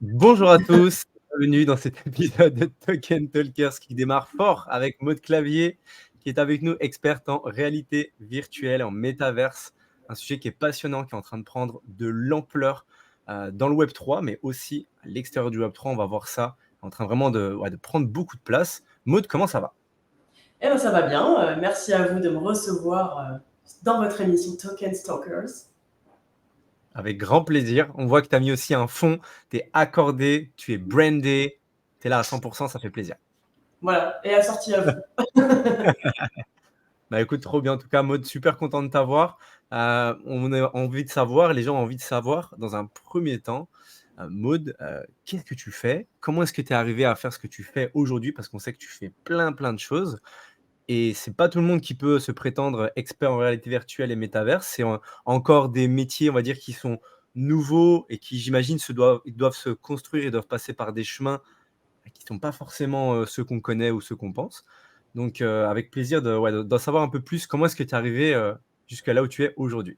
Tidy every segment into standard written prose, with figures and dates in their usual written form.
Bonjour à tous, bienvenue dans cet épisode de Token Talkers qui démarre fort avec Maud Clavier qui est avec nous, experte en réalité virtuelle, en métaverse, un sujet qui est passionnant, qui est en train de prendre de l'ampleur dans le Web3, mais aussi à l'extérieur du Web3, on va voir ça, en train vraiment de prendre beaucoup de place. Maud, comment ça va? Eh ben ça va bien. Merci à vous de me recevoir dans votre émission Token Stalkers. Avec grand plaisir. On voit que tu as mis aussi un fond, tu es accordé, tu es brandé, tu es là à 100%, ça fait plaisir. Voilà, et assorti à vous. Bah, écoute, trop bien. En tout cas, Maud, super content de t'avoir. On a envie de savoir, les gens ont envie de savoir, dans un premier temps, Maud, qu'est-ce que tu fais? Comment est-ce que tu es arrivée à faire ce que tu fais aujourd'hui? Parce qu'on sait que tu fais plein, plein de choses et c'est pas tout le monde qui peut se prétendre expert en réalité virtuelle et métavers. C'est encore des métiers, on va dire, qui sont nouveaux et qui, j'imagine, ils doivent se construire, ils doivent passer par des chemins qui sont pas forcément, ceux qu'on connaît ou ceux qu'on pense. Donc, avec plaisir d'en savoir un peu plus. Comment est-ce que tu es arrivé, jusqu'à là où tu es aujourd'hui?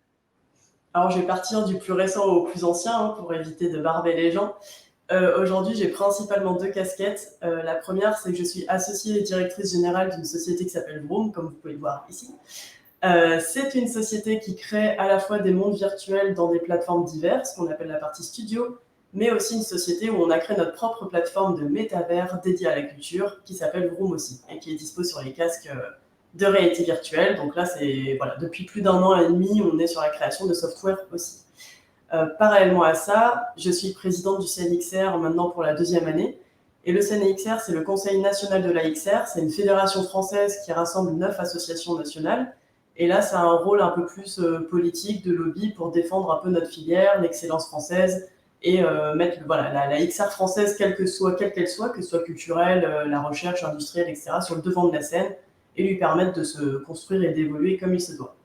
Alors je vais partir du plus récent au plus ancien pour éviter de barber les gens. Aujourd'hui, j'ai principalement deux casquettes. La première, c'est que je suis associée et directrice générale d'une société qui s'appelle Vroom, comme vous pouvez le voir ici. C'est une société qui crée à la fois des mondes virtuels dans des plateformes diverses, qu'on appelle la partie studio, mais aussi une société où on a créé notre propre plateforme de métavers dédiée à la culture, qui s'appelle Vroom aussi, et qui est dispo sur les casques de réalité virtuelle. Donc là, c'est voilà, depuis plus d'un an et demi, on est sur la création de software aussi. Parallèlement à ça, je suis présidente du CNXR maintenant pour la deuxième année. Et le CNXR, c'est le Conseil national de l'AXR, c'est une fédération française qui rassemble 9 associations nationales. Et là, ça a un rôle un peu plus politique, de lobby, pour défendre un peu notre filière, l'excellence française, et mettre voilà, la XR française, quelle qu'elle soit, que ce soit culturelle, la recherche industrielle, etc., sur le devant de la scène, et lui permettre de se construire et d'évoluer comme il se doit.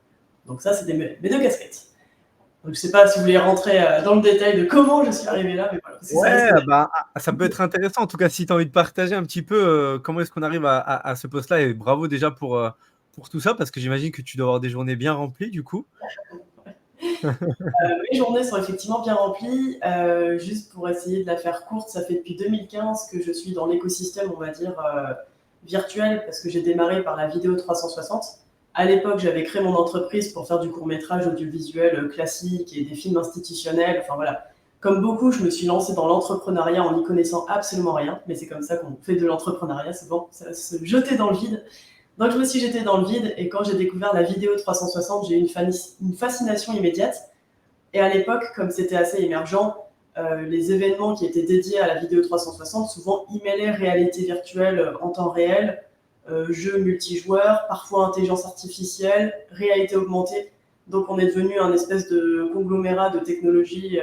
Donc ça, c'est mes deux casquettes. Donc, je ne sais pas si vous voulez rentrer dans le détail de comment je suis arrivée là, mais voilà, parce que ça Ouais, risque d'être... bah, ça peut être intéressant. En tout cas, si tu as envie de partager un petit peu, comment est-ce qu'on arrive à ce poste-là et bravo déjà pour tout ça, parce que j'imagine que tu dois avoir des journées bien remplies, du coup. Mes journées sont effectivement bien remplies. Juste pour essayer de la faire courte, ça fait depuis 2015 que je suis dans l'écosystème, on va dire, virtuel, parce que j'ai démarré par la vidéo 360. À l'époque, j'avais créé mon entreprise pour faire du court-métrage audiovisuel classique et des films institutionnels. Enfin voilà. Comme beaucoup, je me suis lancée dans l'entrepreneuriat en n'y connaissant absolument rien, mais c'est comme ça qu'on fait de l'entrepreneuriat, c'est bon, ça va se jeter dans le vide. Donc je me suis jetée dans le vide et quand j'ai découvert la vidéo 360, j'ai eu une fascination immédiate. Et à l'époque, comme c'était assez émergent, les événements qui étaient dédiés à la vidéo 360, souvent e-mailaient réalité virtuelle en temps réel, jeux multijoueurs, parfois intelligence artificielle, réalité augmentée. Donc on est devenu un espèce de conglomérat de technologies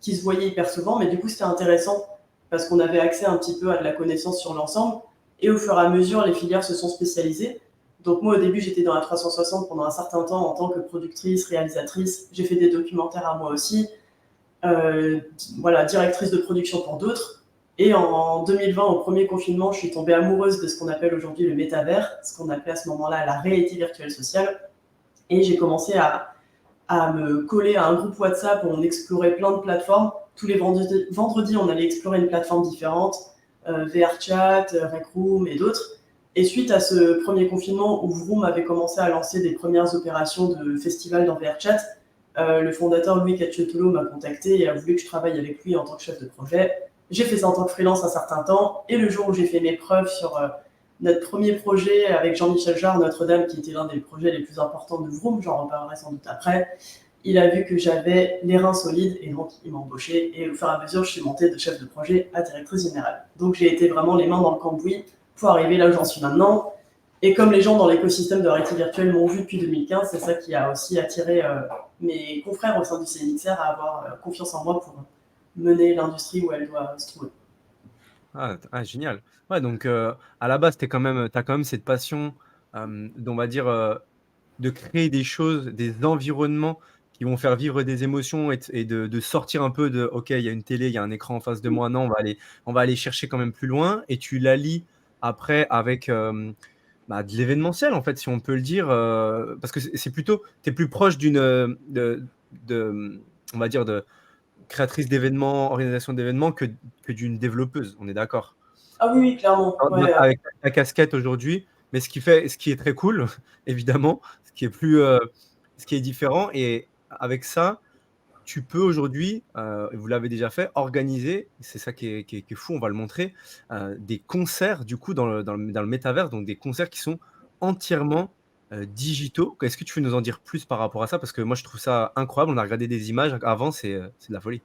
qui se voyait hyper souvent, mais du coup c'était intéressant parce qu'on avait accès un petit peu à de la connaissance sur l'ensemble. Et au fur et à mesure, les filières se sont spécialisées. Donc moi, au début, j'étais dans la 360 pendant un certain temps en tant que productrice, réalisatrice. J'ai fait des documentaires à moi aussi. Voilà, directrice de production pour d'autres. Et en 2020, au premier confinement, je suis tombée amoureuse de ce qu'on appelle aujourd'hui le métavers, ce qu'on appelait à ce moment-là la réalité virtuelle sociale. Et j'ai commencé à me coller à un groupe WhatsApp où on explorait plein de plateformes. Tous les vendredis on allait explorer une plateforme différente, VRChat, Rec Room et d'autres. Et suite à ce premier confinement où Vroom avait commencé à lancer des premières opérations de festival dans VRChat, le fondateur Louis Cacciotolo m'a contacté et a voulu que je travaille avec lui en tant que chef de projet. J'ai fait ça en tant que freelance un certain temps, et le jour où j'ai fait mes preuves sur notre premier projet avec Jean-Michel Jarre, Notre-Dame, qui était l'un des projets les plus importants de Vroom, j'en reparlerai sans doute après, il a vu que j'avais les reins solides et donc il m'a embauché. Et au fur et à mesure, je suis montée de chef de projet à directrice générale. Donc j'ai été vraiment les mains dans le cambouis pour arriver là où j'en suis maintenant. Et comme les gens dans l'écosystème de la réalité virtuelle m'ont vu depuis 2015, c'est ça qui a aussi attiré mes confrères au sein du CNXR à avoir confiance en moi pour mener l'industrie où elle doit se trouver. Génial. Ouais, donc, à la base, tu quand même, tu quand même cette passion, on va dire, de créer des choses, des environnements qui vont faire vivre des émotions et de sortir un peu de: «OK, il y a une télé, il y a un écran en face de moi. Non, on va aller chercher quand même plus loin» et tu l'allies après avec, bah, de l'événementiel, en fait, si on peut le dire, parce que c'est plutôt tu es plus proche d'une, de, on va dire créatrice d'événements, organisation d'événements que d'une développeuse, on est d'accord? Ah oui, oui, clairement. Ouais, Avec ta casquette aujourd'hui, mais ce qui est très cool, évidemment, ce qui est différent et avec ça, tu peux aujourd'hui, et vous l'avez déjà fait, organiser, c'est ça qui est fou, on va le montrer, des concerts du coup dans le métavers, donc des concerts qui sont entièrement, digitaux. Est-ce que tu peux nous en dire plus par rapport à ça? Parce que moi je trouve ça incroyable, on a regardé des images avant, c'est de la folie.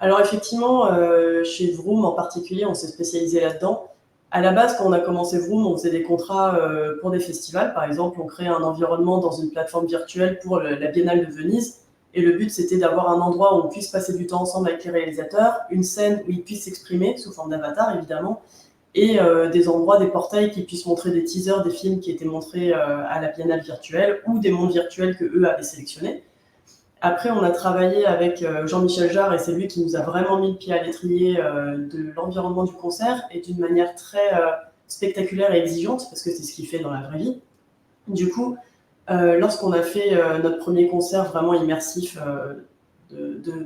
alors effectivement, chez Vroom en particulier, on s'est spécialisé là-dedans. À la base, quand on a commencé Vroom, on faisait des contrats pour des festivals. Par exemple, on créait un environnement dans une plateforme virtuelle pour la Biennale de Venise. Et le but, c'était d'avoir un endroit où on puisse passer du temps ensemble avec les réalisateurs, une scène où ils puissent s'exprimer sous forme d'avatar, évidemment, et des endroits, des portails qui puissent montrer des teasers des films qui étaient montrés à la Biennale virtuelle ou des mondes virtuels que eux avaient sélectionnés. Après, on a travaillé avec Jean-Michel Jarre et c'est lui qui nous a vraiment mis le pied à l'étrier de l'environnement du concert et d'une manière très spectaculaire et exigeante, parce que c'est ce qu'il fait dans la vraie vie. Du coup, lorsqu'on a fait notre premier concert vraiment immersif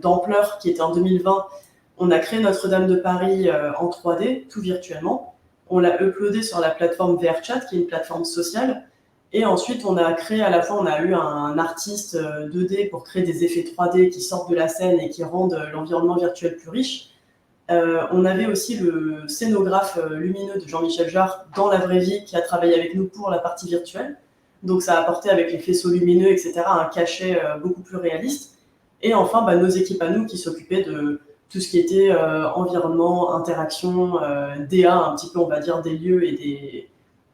d'ampleur, qui était en 2020, on a créé Notre-Dame de Paris en 3D, tout virtuellement. On l'a uploadé sur la plateforme VRChat, qui est une plateforme sociale. Et ensuite, on a créé à la fois, on a eu un artiste 2D pour créer des effets 3D qui sortent de la scène et qui rendent l'environnement virtuel plus riche. On avait aussi le scénographe lumineux de Jean-Michel Jarre dans la vraie vie qui a travaillé avec nous pour la partie virtuelle. Donc ça a apporté avec les faisceaux lumineux, etc., un cachet beaucoup plus réaliste. Et enfin, nos équipes à nous qui s'occupaient de tout ce qui était environnement, interaction, DA, un petit peu, on va dire, des lieux et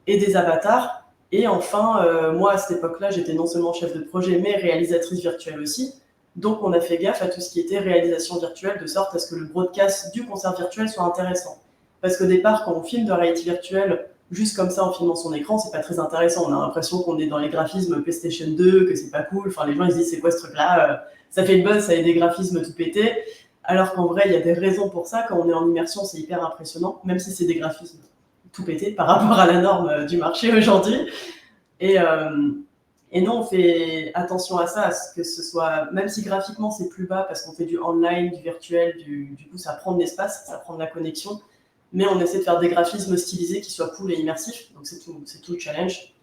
des avatars. Et enfin, moi, à cette époque-là, j'étais non seulement chef de projet, mais réalisatrice virtuelle aussi. Donc, on a fait gaffe à tout ce qui était réalisation virtuelle, de sorte à ce que le broadcast du concert virtuel soit intéressant. Parce qu'au départ, quand on filme de réalité virtuelle, juste comme ça en filmant son écran, c'est pas très intéressant. On a l'impression qu'on est dans les graphismes PlayStation 2, que c'est pas cool. Enfin, les gens ils se disent c'est quoi ce truc-là, ça fait le buzz, ça a des graphismes tout pétés. Alors qu'en vrai, il y a des raisons pour ça. Quand on est en immersion, c'est hyper impressionnant, même si c'est des graphismes tout pétés par rapport à la norme du marché aujourd'hui. Et, euh, et non, on fait attention à ça, à ce que ce soit, même si graphiquement c'est plus bas parce qu'on fait du online, du virtuel, du coup ça prend de l'espace, ça prend de la connexion, mais on essaie de faire des graphismes stylisés qui soient cool et immersifs, donc c'est tout le challenge.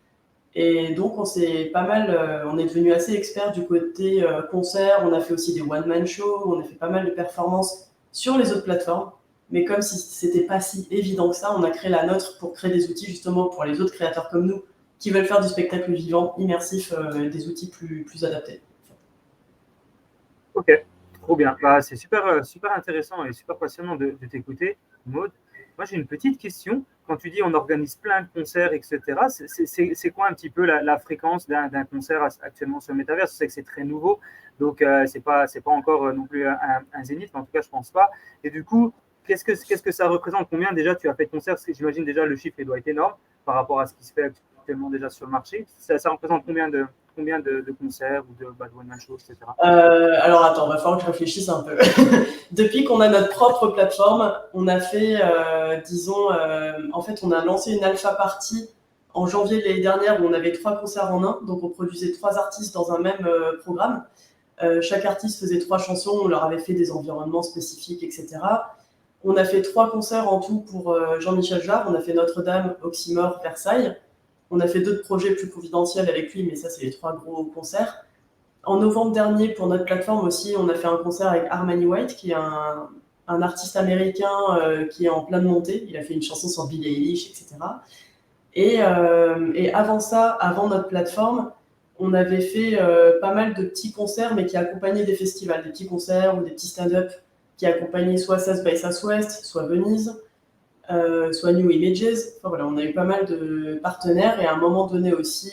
Et donc on s'est pas mal, on est devenu assez expert du côté concert, on a fait aussi des one-man shows, on a fait pas mal de performances sur les autres plateformes, mais comme si c'était pas si évident que ça, on a créé la nôtre pour créer des outils justement pour les autres créateurs comme nous qui veulent faire du spectacle vivant, immersif, des outils plus adaptés. Ok, trop bien. Bah, c'est super, super intéressant et super passionnant de t'écouter, Maud. Moi, j'ai une petite question. Quand tu dis on organise plein de concerts, etc., c'est quoi un petit peu la fréquence d'un concert actuellement sur le métavers? Je sais que c'est très nouveau, donc c'est pas encore non plus un zénith, mais en tout cas, je pense pas. Et du coup, qu'est-ce que ça représente? Combien déjà tu as fait de concerts? Parce que j'imagine déjà le chiffre il doit être énorme par rapport à ce qui se fait actuellement déjà sur le marché. Ça représente combien de concerts ou de one-man shows, etc. Alors attends, va falloir que je réfléchisse un peu. Depuis qu'on a notre propre plateforme, on a fait, disons, en fait, on a lancé une alpha party en janvier de l'année dernière où on avait 3 concerts en un, donc on produisait 3 artistes dans un même programme. Chaque artiste faisait 3 chansons, on leur avait fait des environnements spécifiques, etc. On a fait 3 concerts en tout pour Jean-Michel Jarre, on a fait Notre-Dame, Oxymore, Versailles. On a fait d'autres projets plus confidentiels avec lui, mais ça, c'est les 3 gros concerts. En novembre dernier, pour notre plateforme aussi, on a fait un concert avec Armani White, qui est un artiste américain qui est en pleine montée. Il a fait une chanson sur Billie Eilish, etc. Et avant ça, avant notre plateforme, on avait fait pas mal de petits concerts, mais qui accompagnaient des festivals, des petits concerts ou des petits stand-up qui accompagnaient soit South by Southwest, soit Venise, soit New Images. Enfin, voilà, on a eu pas mal de partenaires et à un moment donné aussi,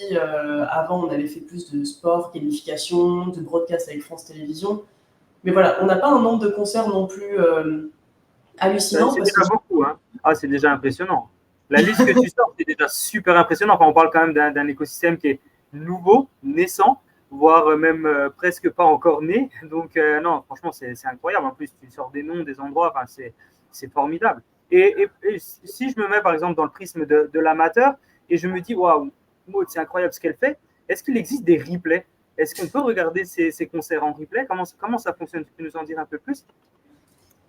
avant on avait fait plus de sport, gamification, de broadcast avec France Télévisions. Mais voilà, on n'a pas un nombre de concerts non plus hallucinant C'est parce que déjà beaucoup, hein. Ah, c'est déjà impressionnant. La liste que tu sors, c'est déjà super impressionnant. Enfin, on parle quand même d'un écosystème qui est nouveau, naissant, voire même presque pas encore né. Donc, non, franchement, c'est incroyable. En plus, tu sors des noms, des endroits, enfin, c'est formidable. Et si je me mets, par exemple, dans le prisme de l'amateur et je me dis, waouh, Maud, c'est incroyable ce qu'elle fait, est-ce qu'il existe des replays? Est-ce qu'on peut regarder ces concerts en replay? Comment ça fonctionne? Tu peux nous en dire un peu plus?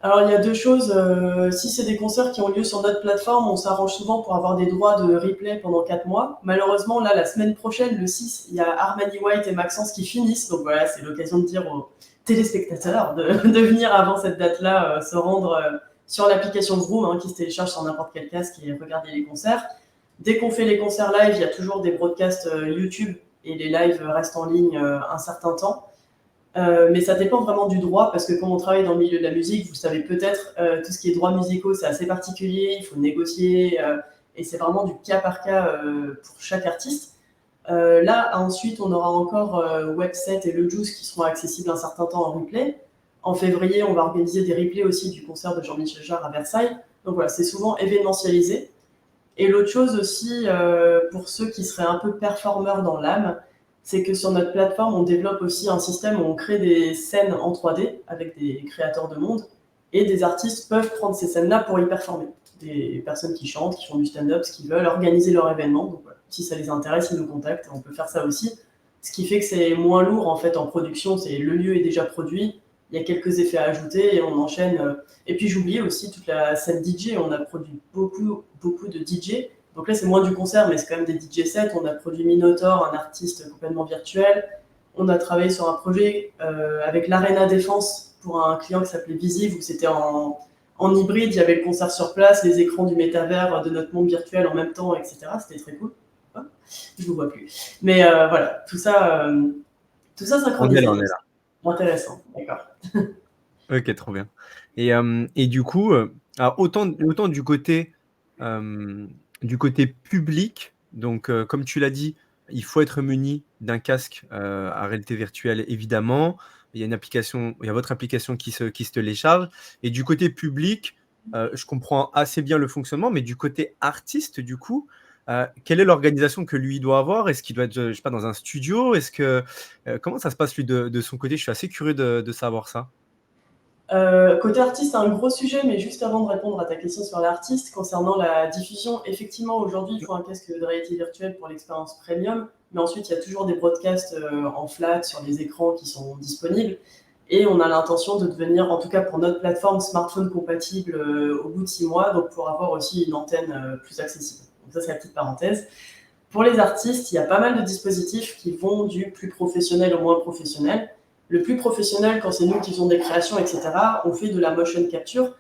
Alors, il y a deux choses. Si c'est des concerts qui ont lieu sur notre plateforme, on s'arrange souvent pour avoir des droits de replay pendant 4 mois. Malheureusement, là, la semaine prochaine, le 6, il y a Armani White et Maxence qui finissent. Donc voilà, c'est l'occasion de dire aux téléspectateurs de venir avant cette date-là, se rendre sur l'application Vroom, hein, qui se télécharge sur n'importe quel casque et regarder les concerts. Dès qu'on fait les concerts live, il y a toujours des broadcasts YouTube et les lives restent en ligne un certain temps. Mais ça dépend vraiment du droit, parce que quand on travaille dans le milieu de la musique, vous savez peut-être, tout ce qui est droits musicaux, c'est assez particulier, il faut négocier, et c'est vraiment du cas par cas pour chaque artiste. Là, ensuite, on aura encore Web7 et Le Juice qui seront accessibles un certain temps en replay. En février, on va organiser des replays aussi du concert de Jean-Michel Jarre à Versailles. Donc voilà, c'est souvent événementialisé. Et l'autre chose aussi, pour ceux qui seraient un peu performeurs dans l'âme, c'est que sur notre plateforme, on développe aussi un système où on crée des scènes en 3D avec des créateurs de monde, et des artistes peuvent prendre ces scènes-là pour y performer. Des personnes qui chantent, qui font du stand-up, ce qu'ils veulent, organiser leur événement. Donc voilà, si ça les intéresse, ils nous contactent, on peut faire ça aussi. Ce qui fait que c'est moins lourd en fait en production, c'est le lieu est déjà produit, il y a quelques effets à ajouter et on enchaîne. Et puis j'oubliais aussi toute la scène DJ, on a produit beaucoup de DJ. Donc là, c'est moins du concert, mais c'est quand même des DJ sets. On a produit Minotaur, un artiste complètement virtuel. On a travaillé sur un projet avec l'Arena Défense pour un client qui s'appelait Visive, où c'était en hybride. Il y avait le concert sur place, les écrans du métavers de notre monde virtuel en même temps, etc. C'était très cool. Ah, je ne vous vois plus. Mais voilà, tout ça synchronisé. On est là. Intéressant, d'accord. Ok, trop bien. Et du coup, alors autant du côté public, donc comme tu l'as dit, il faut être muni d'un casque à réalité virtuelle, évidemment. Il y a une application, il y a votre application qui se télécharge. Et du côté public, je comprends assez bien le fonctionnement, mais du côté artiste, du coup, quelle est l'organisation que lui doit avoir? Est-ce qu'il doit être, je sais pas, dans un studio? Comment ça se passe lui de son côté? Je suis assez curieux de savoir ça. Côté artiste, c'est un gros sujet, mais juste avant de répondre à ta question sur l'artiste, concernant la diffusion, effectivement, aujourd'hui, il faut un casque de réalité virtuelle pour l'expérience premium, mais ensuite, il y a toujours des broadcasts en flat sur les écrans qui sont disponibles, et on a l'intention de devenir, en tout cas pour notre plateforme, smartphone compatible au bout de 6 mois, donc pour avoir aussi une antenne plus accessible. Donc ça, c'est la petite parenthèse. Pour les artistes, il y a pas mal de dispositifs qui vont du plus professionnel au moins professionnel. Le plus professionnel, quand c'est nous qui faisons des créations, etc., on fait de la motion capture.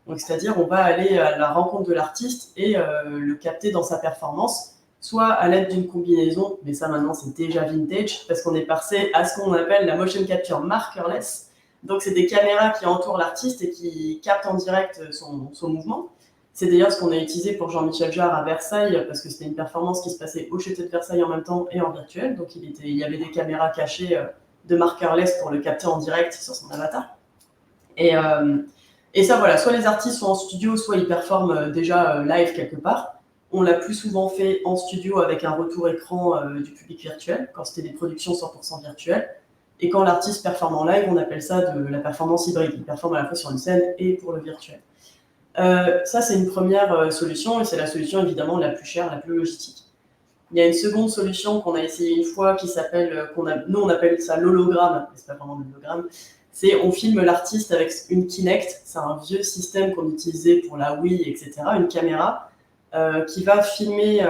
Donc, c'est-à-dire, on va aller à la rencontre de l'artiste et le capter dans sa performance, soit à l'aide d'une combinaison, mais ça maintenant c'est déjà vintage, parce qu'on est passé à ce qu'on appelle la motion capture markerless. Donc, c'est des caméras qui entourent l'artiste et qui captent en direct son mouvement. C'est d'ailleurs ce qu'on a utilisé pour Jean-Michel Jarre à Versailles, parce que c'était une performance qui se passait au château de Versailles en même temps et en virtuel. Donc, il y avait des caméras cachées de markerless pour le capter en direct sur son avatar. Et ça, voilà, soit les artistes sont en studio, soit ils performent déjà live quelque part. On l'a plus souvent fait en studio avec un retour écran du public virtuel, quand c'était des productions 100% virtuelles. Et quand l'artiste performe en live, on appelle ça de la performance hybride. Il performe à la fois sur une scène et pour le virtuel. Ça, c'est une première solution, et c'est la solution évidemment la plus chère, la plus logistique. Il y a une seconde solution qu'on a essayé une fois qui s'appelle, nous on appelle ça l'hologramme, mais c'est pas vraiment l'hologramme. C'est on filme l'artiste avec une Kinect, c'est un vieux système qu'on utilisait pour la Wii, etc. Une caméra qui va filmer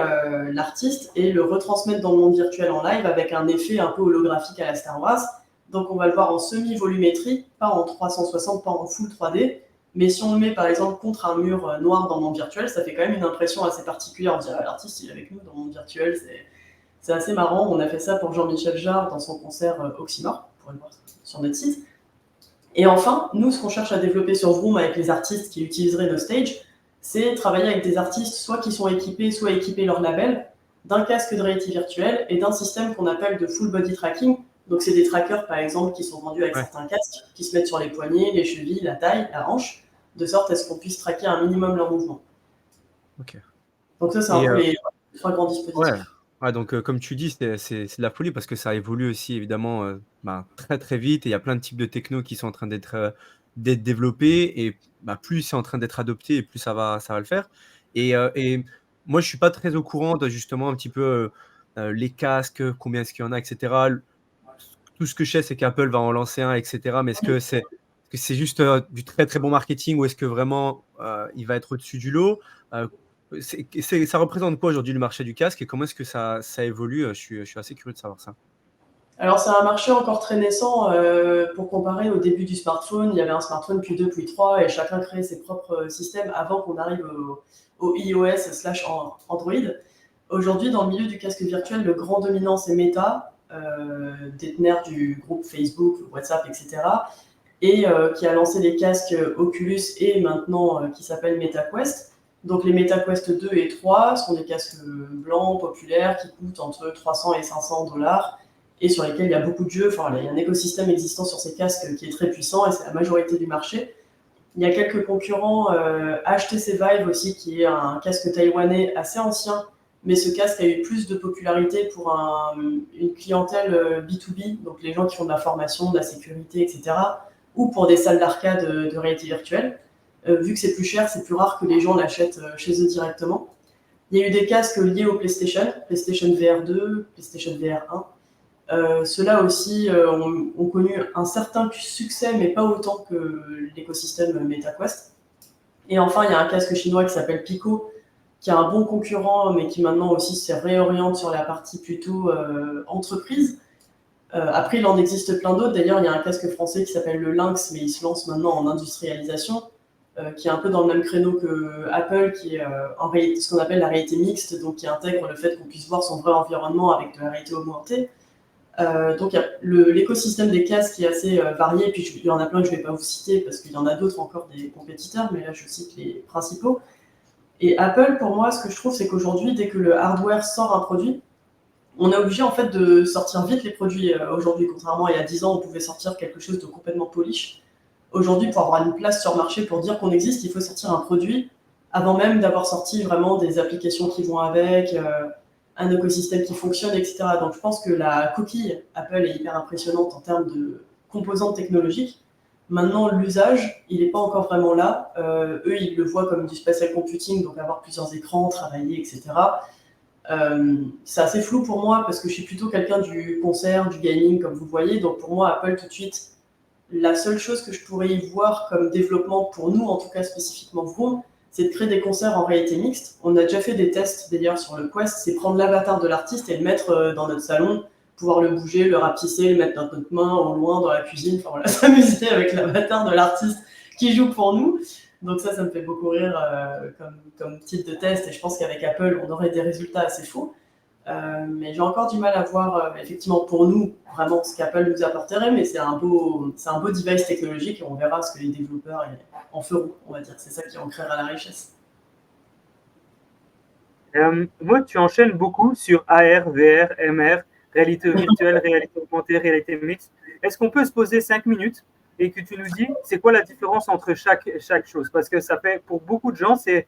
l'artiste et le retransmettre dans le monde virtuel en live avec un effet un peu holographique à la Star Wars. Donc on va le voir en semi-volumétrie, pas en 360, pas en full 3D. Mais si on le met par exemple contre un mur noir dans le monde virtuel, ça fait quand même une impression assez particulière. On dirait l'artiste il est avec nous dans le monde virtuel, c'est assez marrant. On a fait ça pour Jean-Michel Jarre dans son concert Oxymore, vous pourrez le voir sur notre site. Et enfin, nous, ce qu'on cherche à développer sur Vroom avec les artistes qui utiliseraient nos stages, c'est travailler avec des artistes soit qui sont équipés, soit équiper leur label, d'un casque de réalité virtuelle et d'un système qu'on appelle de full body tracking. Donc, c'est des trackers, par exemple, qui sont vendus avec certains casques, qui se mettent sur les poignets, les chevilles, la taille, la hanche, de sorte à ce qu'on puisse traquer un minimum leur mouvement. Ok. Donc ça, c'est un peu les 3 grands dispositifs. Ouais, donc comme tu dis, c'est de la folie parce que ça évolue aussi évidemment très très vite et il y a plein de types de techno qui sont en train d'être développés et plus c'est en train d'être adopté et plus ça va le faire. Et moi, je suis pas très au courant de justement un petit peu les casques, combien est-ce qu'il y en a, etc. tout ce que je sais, c'est qu'Apple va en lancer un, etc. Mais est-ce que c'est juste du très très bon marketing ou est-ce que vraiment il va être au-dessus du lot? Ça représente quoi aujourd'hui le marché du casque et comment est-ce que ça évolue? Je suis assez curieux de savoir ça. Alors, c'est un marché encore très naissant. Pour comparer, au début du smartphone, il y avait un smartphone, puis deux, puis trois, et chacun créait ses propres systèmes avant qu'on arrive au iOS/Android. Aujourd'hui, dans le milieu du casque virtuel, le grand dominant, c'est Meta, déteneur du groupe Facebook, WhatsApp, etc., et qui a lancé les casques Oculus et maintenant qui s'appelle MetaQuest. Donc les MetaQuest 2 et 3 sont des casques blancs, populaires, qui coûtent entre 300 et 500 dollars et sur lesquels il y a beaucoup de jeux. Enfin, il y a un écosystème existant sur ces casques qui est très puissant et c'est la majorité du marché. Il y a quelques concurrents, HTC Vive aussi, qui est un casque taïwanais assez ancien, mais ce casque a eu plus de popularité pour une clientèle B2B, donc les gens qui font de la formation, de la sécurité, etc., ou pour des salles d'arcade de réalité virtuelle. Vu que c'est plus cher, c'est plus rare que les gens l'achètent chez eux directement. Il y a eu des casques liés au PlayStation VR 2, PlayStation VR 1. Ceux-là aussi ont connu un certain succès, mais pas autant que l'écosystème MetaQuest. Et enfin, il y a un casque chinois qui s'appelle Pico, qui est un bon concurrent, mais qui maintenant aussi se réoriente sur la partie plutôt entreprise. Après, il en existe plein d'autres. D'ailleurs, il y a un casque français qui s'appelle le Lynx, mais il se lance maintenant en industrialisation, qui est un peu dans le même créneau que Apple, qui est en réalité, ce qu'on appelle la réalité mixte, donc qui intègre le fait qu'on puisse voir son vrai environnement avec de la réalité augmentée. Donc, l'écosystème des casques qui est assez varié, et puis il y en a plein que je ne vais pas vous citer, parce qu'il y en a d'autres encore des compétiteurs, mais là, je cite les principaux. Et Apple, pour moi, ce que je trouve, c'est qu'aujourd'hui, dès que le hardware sort un produit, on est obligé en fait de sortir vite les produits aujourd'hui. Contrairement à il y a 10 ans, on pouvait sortir quelque chose de complètement polish. Aujourd'hui, pour avoir une place sur le marché, pour dire qu'on existe, il faut sortir un produit avant même d'avoir sorti vraiment des applications qui vont avec, un écosystème qui fonctionne, etc. Donc je pense que la coquille Apple est hyper impressionnante en termes de composantes technologiques. Maintenant, l'usage, il n'est pas encore vraiment là. Eux, ils le voient comme du spatial computing, donc avoir plusieurs écrans, travailler, etc. C'est assez flou pour moi parce que je suis plutôt quelqu'un du concert, du gaming, comme vous le voyez. Donc pour moi, Apple, tout de suite, la seule chose que je pourrais y voir comme développement pour nous, en tout cas spécifiquement Vroom, c'est de créer des concerts en réalité mixte. On a déjà fait des tests d'ailleurs sur le Quest, c'est prendre l'avatar de l'artiste et le mettre dans notre salon, pouvoir le bouger, le rapetisser, le mettre dans notre main, au loin, dans la cuisine, enfin voilà, s'amuser avec l'avatar de l'artiste qui joue pour nous. Donc ça me fait beaucoup rire comme type de test et je pense qu'avec Apple, on aurait des résultats assez fous. Mais j'ai encore du mal à voir, effectivement, pour nous, vraiment ce qu'Apple nous apporterait, mais c'est un beau device technologique et on verra ce que les développeurs en feront, on va dire. C'est ça qui en créera la richesse. Moi, tu enchaînes beaucoup sur AR, VR, MR, réalité virtuelle, réalité augmentée, réalité mixte. Est-ce qu'on peut se poser 5 minutes et que tu nous dis c'est quoi la différence entre chaque chose? Parce que ça fait, pour beaucoup de gens, c'est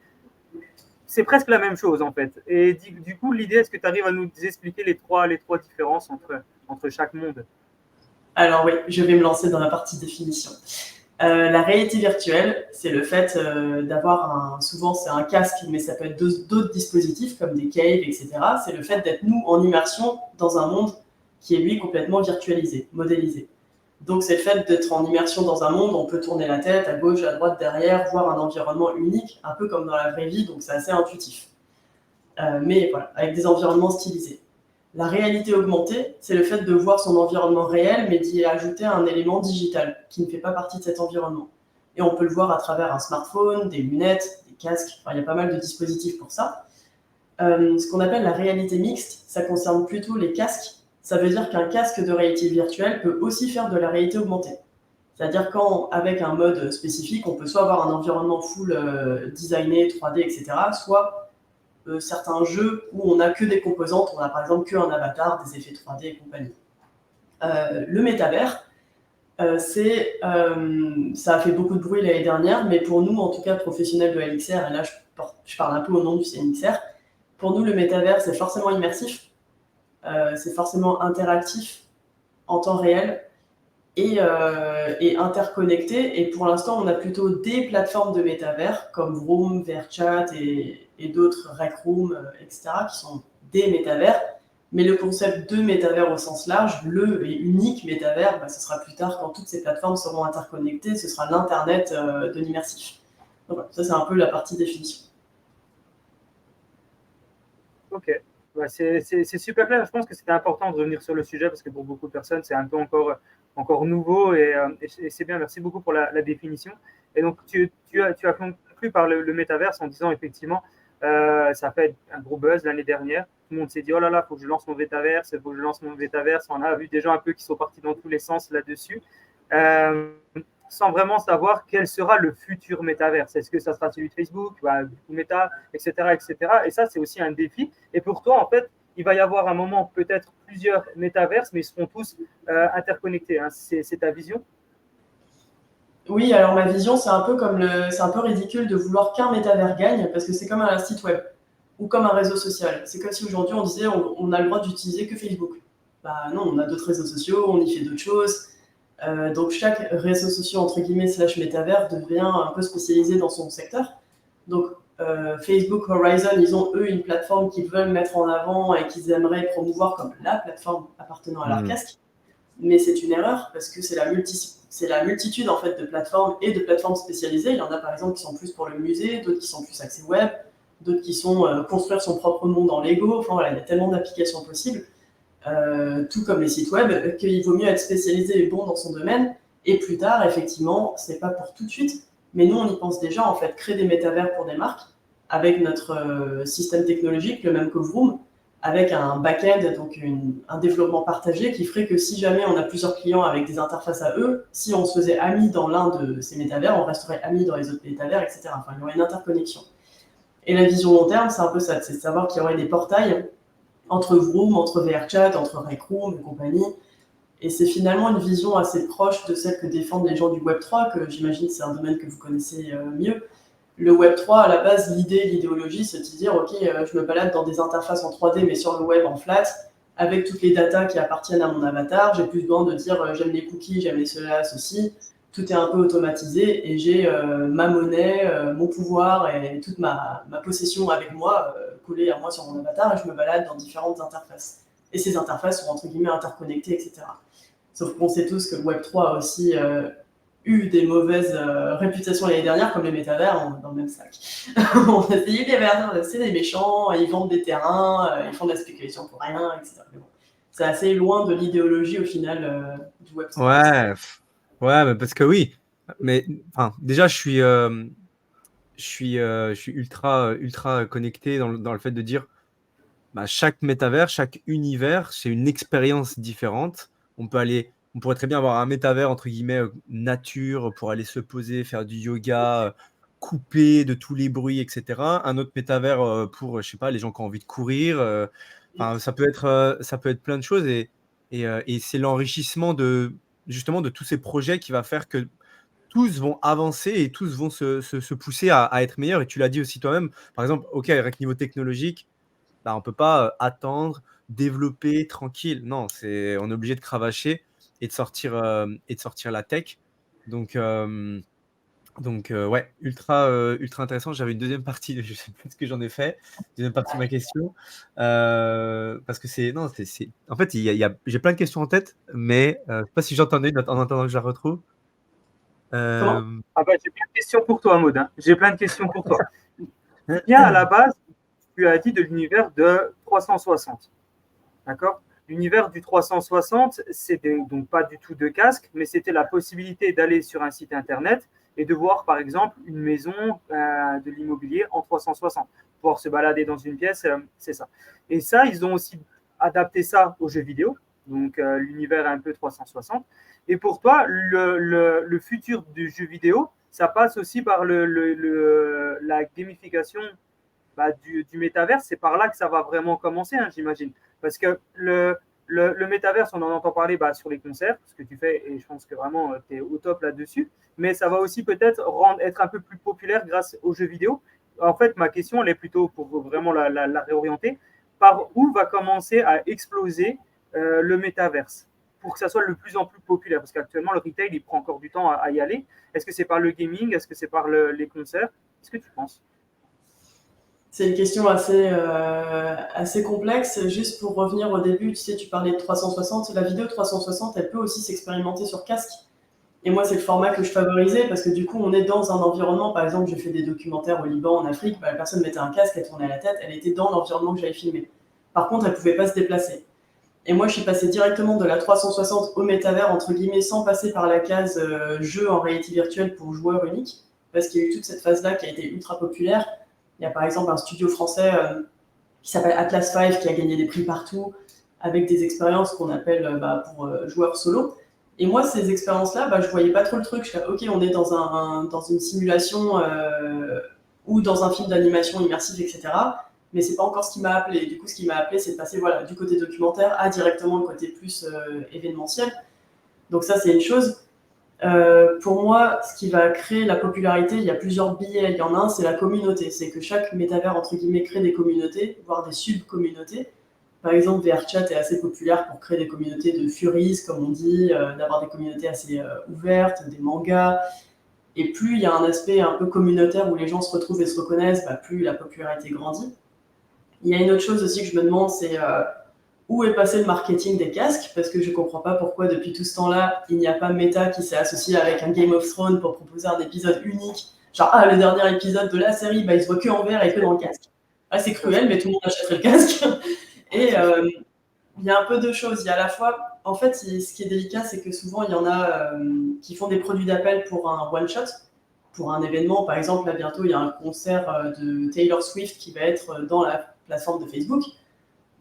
presque la même chose en fait. Et du coup, l'idée, est-ce que tu arrives à nous expliquer les trois différences entre chaque monde? Alors oui, je vais me lancer dans la partie définition. La réalité virtuelle, c'est le fait d'avoir souvent c'est un casque, mais ça peut être d'autres dispositifs comme des caves, etc. C'est le fait d'être nous en immersion dans un monde qui est lui complètement virtualisé, modélisé. Donc c'est le fait d'être en immersion dans un monde, on peut tourner la tête à gauche, à droite, derrière, voir un environnement unique, un peu comme dans la vraie vie, donc c'est assez intuitif. Mais voilà, avec des environnements stylisés. La réalité augmentée, c'est le fait de voir son environnement réel, mais d'y ajouter un élément digital qui ne fait pas partie de cet environnement. Et on peut le voir à travers un smartphone, des lunettes, des casques, enfin, il y a pas mal de dispositifs pour ça. Ce qu'on appelle la réalité mixte, ça concerne plutôt les casques. Ça veut dire qu'un casque de réalité virtuelle peut aussi faire de la réalité augmentée. C'est-à-dire qu'avec un mode spécifique, on peut soit avoir un environnement full designé, 3D, etc., soit certains jeux où on n'a que des composantes, on a par exemple qu'un avatar, des effets 3D et compagnie. Le métavers, ça a fait beaucoup de bruit l'année dernière, mais pour nous, en tout cas professionnels de LXR, et là je parle un peu au nom du CNXR, pour nous le métavers c'est forcément immersif, c'est forcément interactif en temps réel et interconnecté. Et pour l'instant, on a plutôt des plateformes de métavers comme Vroom, VRChat et d'autres Rec Room, etc., qui sont des métavers. Mais le concept de métavers au sens large, le et unique métavers, ce sera plus tard quand toutes ces plateformes seront interconnectées, ce sera l'Internet de l'immersif. Donc voilà, ça c'est un peu la partie définition. Ok, c'est super clair. Je pense que c'était important de revenir sur le sujet parce que pour beaucoup de personnes, c'est un peu encore nouveau et c'est bien. Merci beaucoup pour la définition. Et donc, tu as conclu par le métaverse en disant effectivement, ça a fait un gros buzz l'année dernière. Tout le monde s'est dit, oh là là, il faut que je lance mon métaverse, il faut que je lance mon métaverse. On a vu des gens un peu qui sont partis dans tous les sens là-dessus. Euh, Sans vraiment savoir quel sera le futur métaverse. Est-ce que ça sera celui de Facebook, Meta, etc., etc. Et ça, c'est aussi un défi. Et pour toi, en fait, il va y avoir un moment, peut-être plusieurs métaverses, mais ils seront tous interconnectés. Hein. C'est ta vision? Oui, alors ma vision, c'est un peu c'est un peu ridicule de vouloir qu'un métavers gagne, parce que c'est comme un site web ou comme un réseau social. C'est comme si aujourd'hui on disait on a le droit d'utiliser que Facebook. Bah non, on a d'autres réseaux sociaux, on y fait d'autres choses. Donc chaque réseau social entre guillemets slash métavers devient un peu spécialisé dans son secteur. Donc Facebook Horizon, ils ont eux une plateforme qu'ils veulent mettre en avant et qu'ils aimeraient promouvoir comme la plateforme appartenant à leur casque. Mais c'est une erreur parce que c'est la multitude en fait de plateformes et de plateformes spécialisées. Il y en a par exemple qui sont plus pour le musée, d'autres qui sont plus axés web, d'autres qui sont construire son propre monde en Lego. Enfin voilà, il y a tellement d'applications possibles. Tout comme les sites web, qu'il vaut mieux être spécialisé et bon dans son domaine. Et plus tard, effectivement, c'est pas pour tout de suite, mais nous, on y pense déjà, en fait, créer des métavers pour des marques avec notre système technologique, le même que Vroom, avec un back-end, donc un développement partagé qui ferait que si jamais on a plusieurs clients avec des interfaces à eux, si on se faisait amis dans l'un de ces métavers, on resterait amis dans les autres métavers, etc. Enfin, il y aurait une interconnexion. Et la vision long terme, c'est un peu ça, c'est de savoir qu'il y aurait des portails entre Vroom, entre VRChat, entre Rec Room et compagnie. Et c'est finalement une vision assez proche de celle que défendent les gens du Web3, que j'imagine c'est un domaine que vous connaissez mieux. Le Web3, à la base, l'idéologie, c'est de se dire, ok, je me balade dans des interfaces en 3D, mais sur le web en flat, avec toutes les datas qui appartiennent à mon avatar. J'ai plus besoin de dire, j'aime les cookies, j'aime les cela, ceci. Tout est un peu automatisé et j'ai ma monnaie, mon pouvoir et toute ma possession avec moi, collée à moi sur mon avatar, et je me balade dans différentes interfaces. Et ces interfaces sont entre guillemets interconnectées, etc. Sauf qu'on sait tous que le Web3 a aussi eu des mauvaises réputations l'année dernière, comme les métavers, dans le même sac. On a essayé les métavers, c'est des méchants, ils vendent des terrains, ils font de la spéculation pour rien, etc. Mais bon, c'est assez loin de l'idéologie au final du Web3. Ouais, ouais, mais parce que oui. Mais enfin, déjà, je suis ultra connecté dans le fait de dire, bah, chaque métavers, chaque univers, c'est une expérience différente. On pourrait très bien avoir un métavers entre guillemets nature pour aller se poser, faire du yoga, coupé de tous les bruits, etc. Un autre métavers pour, je sais pas, les gens qui ont envie de courir. Enfin, ça peut être plein de choses et c'est l'enrichissement de justement de tous ces projets qui va faire que tous vont avancer et tous vont se pousser à être meilleurs. Et tu l'as dit aussi toi-même. Par exemple, ok, avec niveau technologique bah, on peut pas attendre, développer tranquille. Non, on est obligé de cravacher et de sortir la tech. Donc, ouais, ultra intéressant. J'avais une deuxième partie, je sais plus ce que j'en ai fait, deuxième partie de ma question. Parce que non, en fait, j'ai plein de questions en tête, mais je sais pas si j'entendais une en attendant que je la retrouve. Comment? Ah bah, j'ai plein de questions pour toi, Maud. Hein. J'ai plein de questions pour toi. Bien, à la base, tu as dit de l'univers de 360. D'accord. L'univers du 360, c'était donc pas du tout de casque, mais c'était la possibilité d'aller sur un site internet et de voir, par exemple, une maison de l'immobilier en 360. Pouvoir se balader dans une pièce, c'est ça. Et ça, ils ont aussi adapté ça aux jeux vidéo, donc l'univers un peu 360. Et pour toi, le futur du jeu vidéo, ça passe aussi par la gamification du métaverse. C'est par là que ça va vraiment commencer, hein, j'imagine. Parce que le métaverse, on en entend parler sur les concerts, ce que tu fais, et je pense que vraiment tu es au top là-dessus. Mais ça va aussi peut-être être un peu plus populaire grâce aux jeux vidéo. En fait, ma question, elle est plutôt pour vraiment la réorienter. Par où va commencer à exploser le métaverse pour que ça soit de plus en plus populaire? Parce qu'actuellement, le retail, il prend encore du temps à y aller. Est-ce que c'est par le gaming? Est-ce que c'est par les concerts? Qu'est-ce que tu penses? C'est une question assez complexe. Juste pour revenir au début, tu sais, tu parlais de 360. La vidéo 360, elle peut aussi s'expérimenter sur casque. Et moi, c'est le format que je favorisais parce que du coup, on est dans un environnement. Par exemple, j'ai fait des documentaires au Liban, en Afrique. Bah, la personne mettait un casque, elle tournait la tête, elle était dans l'environnement que j'avais filmé. Par contre, elle ne pouvait pas se déplacer. Et moi, je suis passée directement de la 360 au métavers, entre guillemets, sans passer par la case jeu en réalité virtuelle pour joueurs uniques, parce qu'il y a eu toute cette phase-là qui a été ultra populaire. Il y a par exemple un studio français qui s'appelle Atlas 5 qui a gagné des prix partout, avec des expériences qu'on appelle pour joueurs solo. Et moi, ces expériences-là, je voyais pas trop le truc. Je suis ok, on est dans une simulation ou dans un film d'animation immersif, etc. Mais c'est pas encore ce qui m'a appelé. Du coup, ce qui m'a appelé, c'est de passer du côté documentaire à directement le côté plus événementiel. Donc ça, c'est une chose. Pour moi, ce qui va créer la popularité, il y a plusieurs billets. Il y en a un, c'est la communauté. C'est que chaque métavers, entre guillemets, crée des communautés, voire des sub-communautés. Par exemple, VRChat est assez populaire pour créer des communautés de furies, comme on dit, d'avoir des communautés assez ouvertes, des mangas. Et plus il y a un aspect un peu communautaire où les gens se retrouvent et se reconnaissent, plus la popularité grandit. Il y a une autre chose aussi que je me demande, c'est où est passé le marketing des casques, parce que je ne comprends pas pourquoi depuis tout ce temps-là, il n'y a pas Meta qui s'est associé avec un Game of Thrones pour proposer un épisode unique. Genre, le dernier épisode de la série, il se voit que en vert et que dans le casque. C'est cruel, mais tout le monde achèterait le casque. Et il y a un peu deux choses. Il y a à la fois, en fait, ce qui est délicat, c'est que souvent, il y en a qui font des produits d'appel pour un one-shot, pour un événement. Par exemple, là, bientôt, il y a un concert de Taylor Swift qui va être dans la plateforme de Facebook.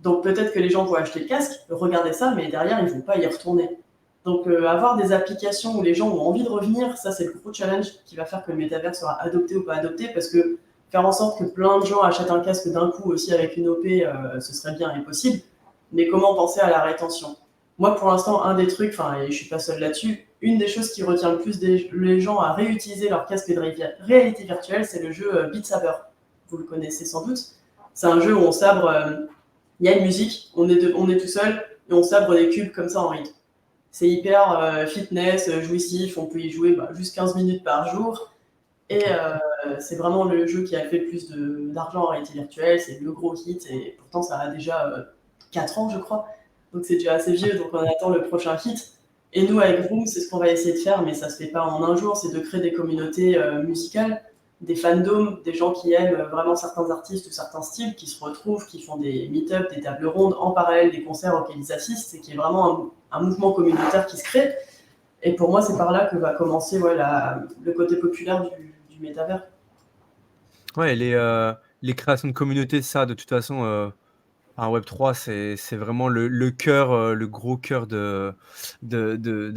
Donc peut-être que les gens vont acheter le casque, regarder ça, mais derrière, ils ne vont pas y retourner. Donc avoir des applications où les gens ont envie de revenir, ça c'est le gros challenge qui va faire que le métavers sera adopté ou pas adopté, parce que faire en sorte que plein de gens achètent un casque d'un coup aussi avec une OP, ce serait bien et possible, mais comment penser à la rétention? Moi pour l'instant, un des trucs, et je ne suis pas seule là-dessus, une des choses qui retient le plus les gens à réutiliser leur casque de réalité virtuelle, c'est le jeu Beat Saber. Vous le connaissez sans doute. C'est un jeu où on sabre... il y a une musique, on est tout seul et on sabre des cubes comme ça en rythme. C'est hyper fitness, jouissif, on peut y jouer juste 15 minutes par jour. Et c'est vraiment le jeu qui a fait le plus d'argent en réalité virtuelle, c'est le gros hit, et pourtant ça a déjà 4 ans je crois. Donc c'est déjà assez vieux, donc on attend le prochain hit. Et nous avec Vroom, c'est ce qu'on va essayer de faire, mais ça se fait pas en un jour, c'est de créer des communautés musicales, des fandoms, des gens qui aiment vraiment certains artistes ou certains styles, qui se retrouvent, qui font des meet-up, des tables rondes, en parallèle des concerts auxquels ils assistent, et qui est vraiment un mouvement communautaire qui se crée. Et pour moi, c'est par là que va commencer le côté populaire du métavers. Ouais, les créations de communautés, ça, de toute façon, Web3, c'est vraiment le cœur, le gros cœur de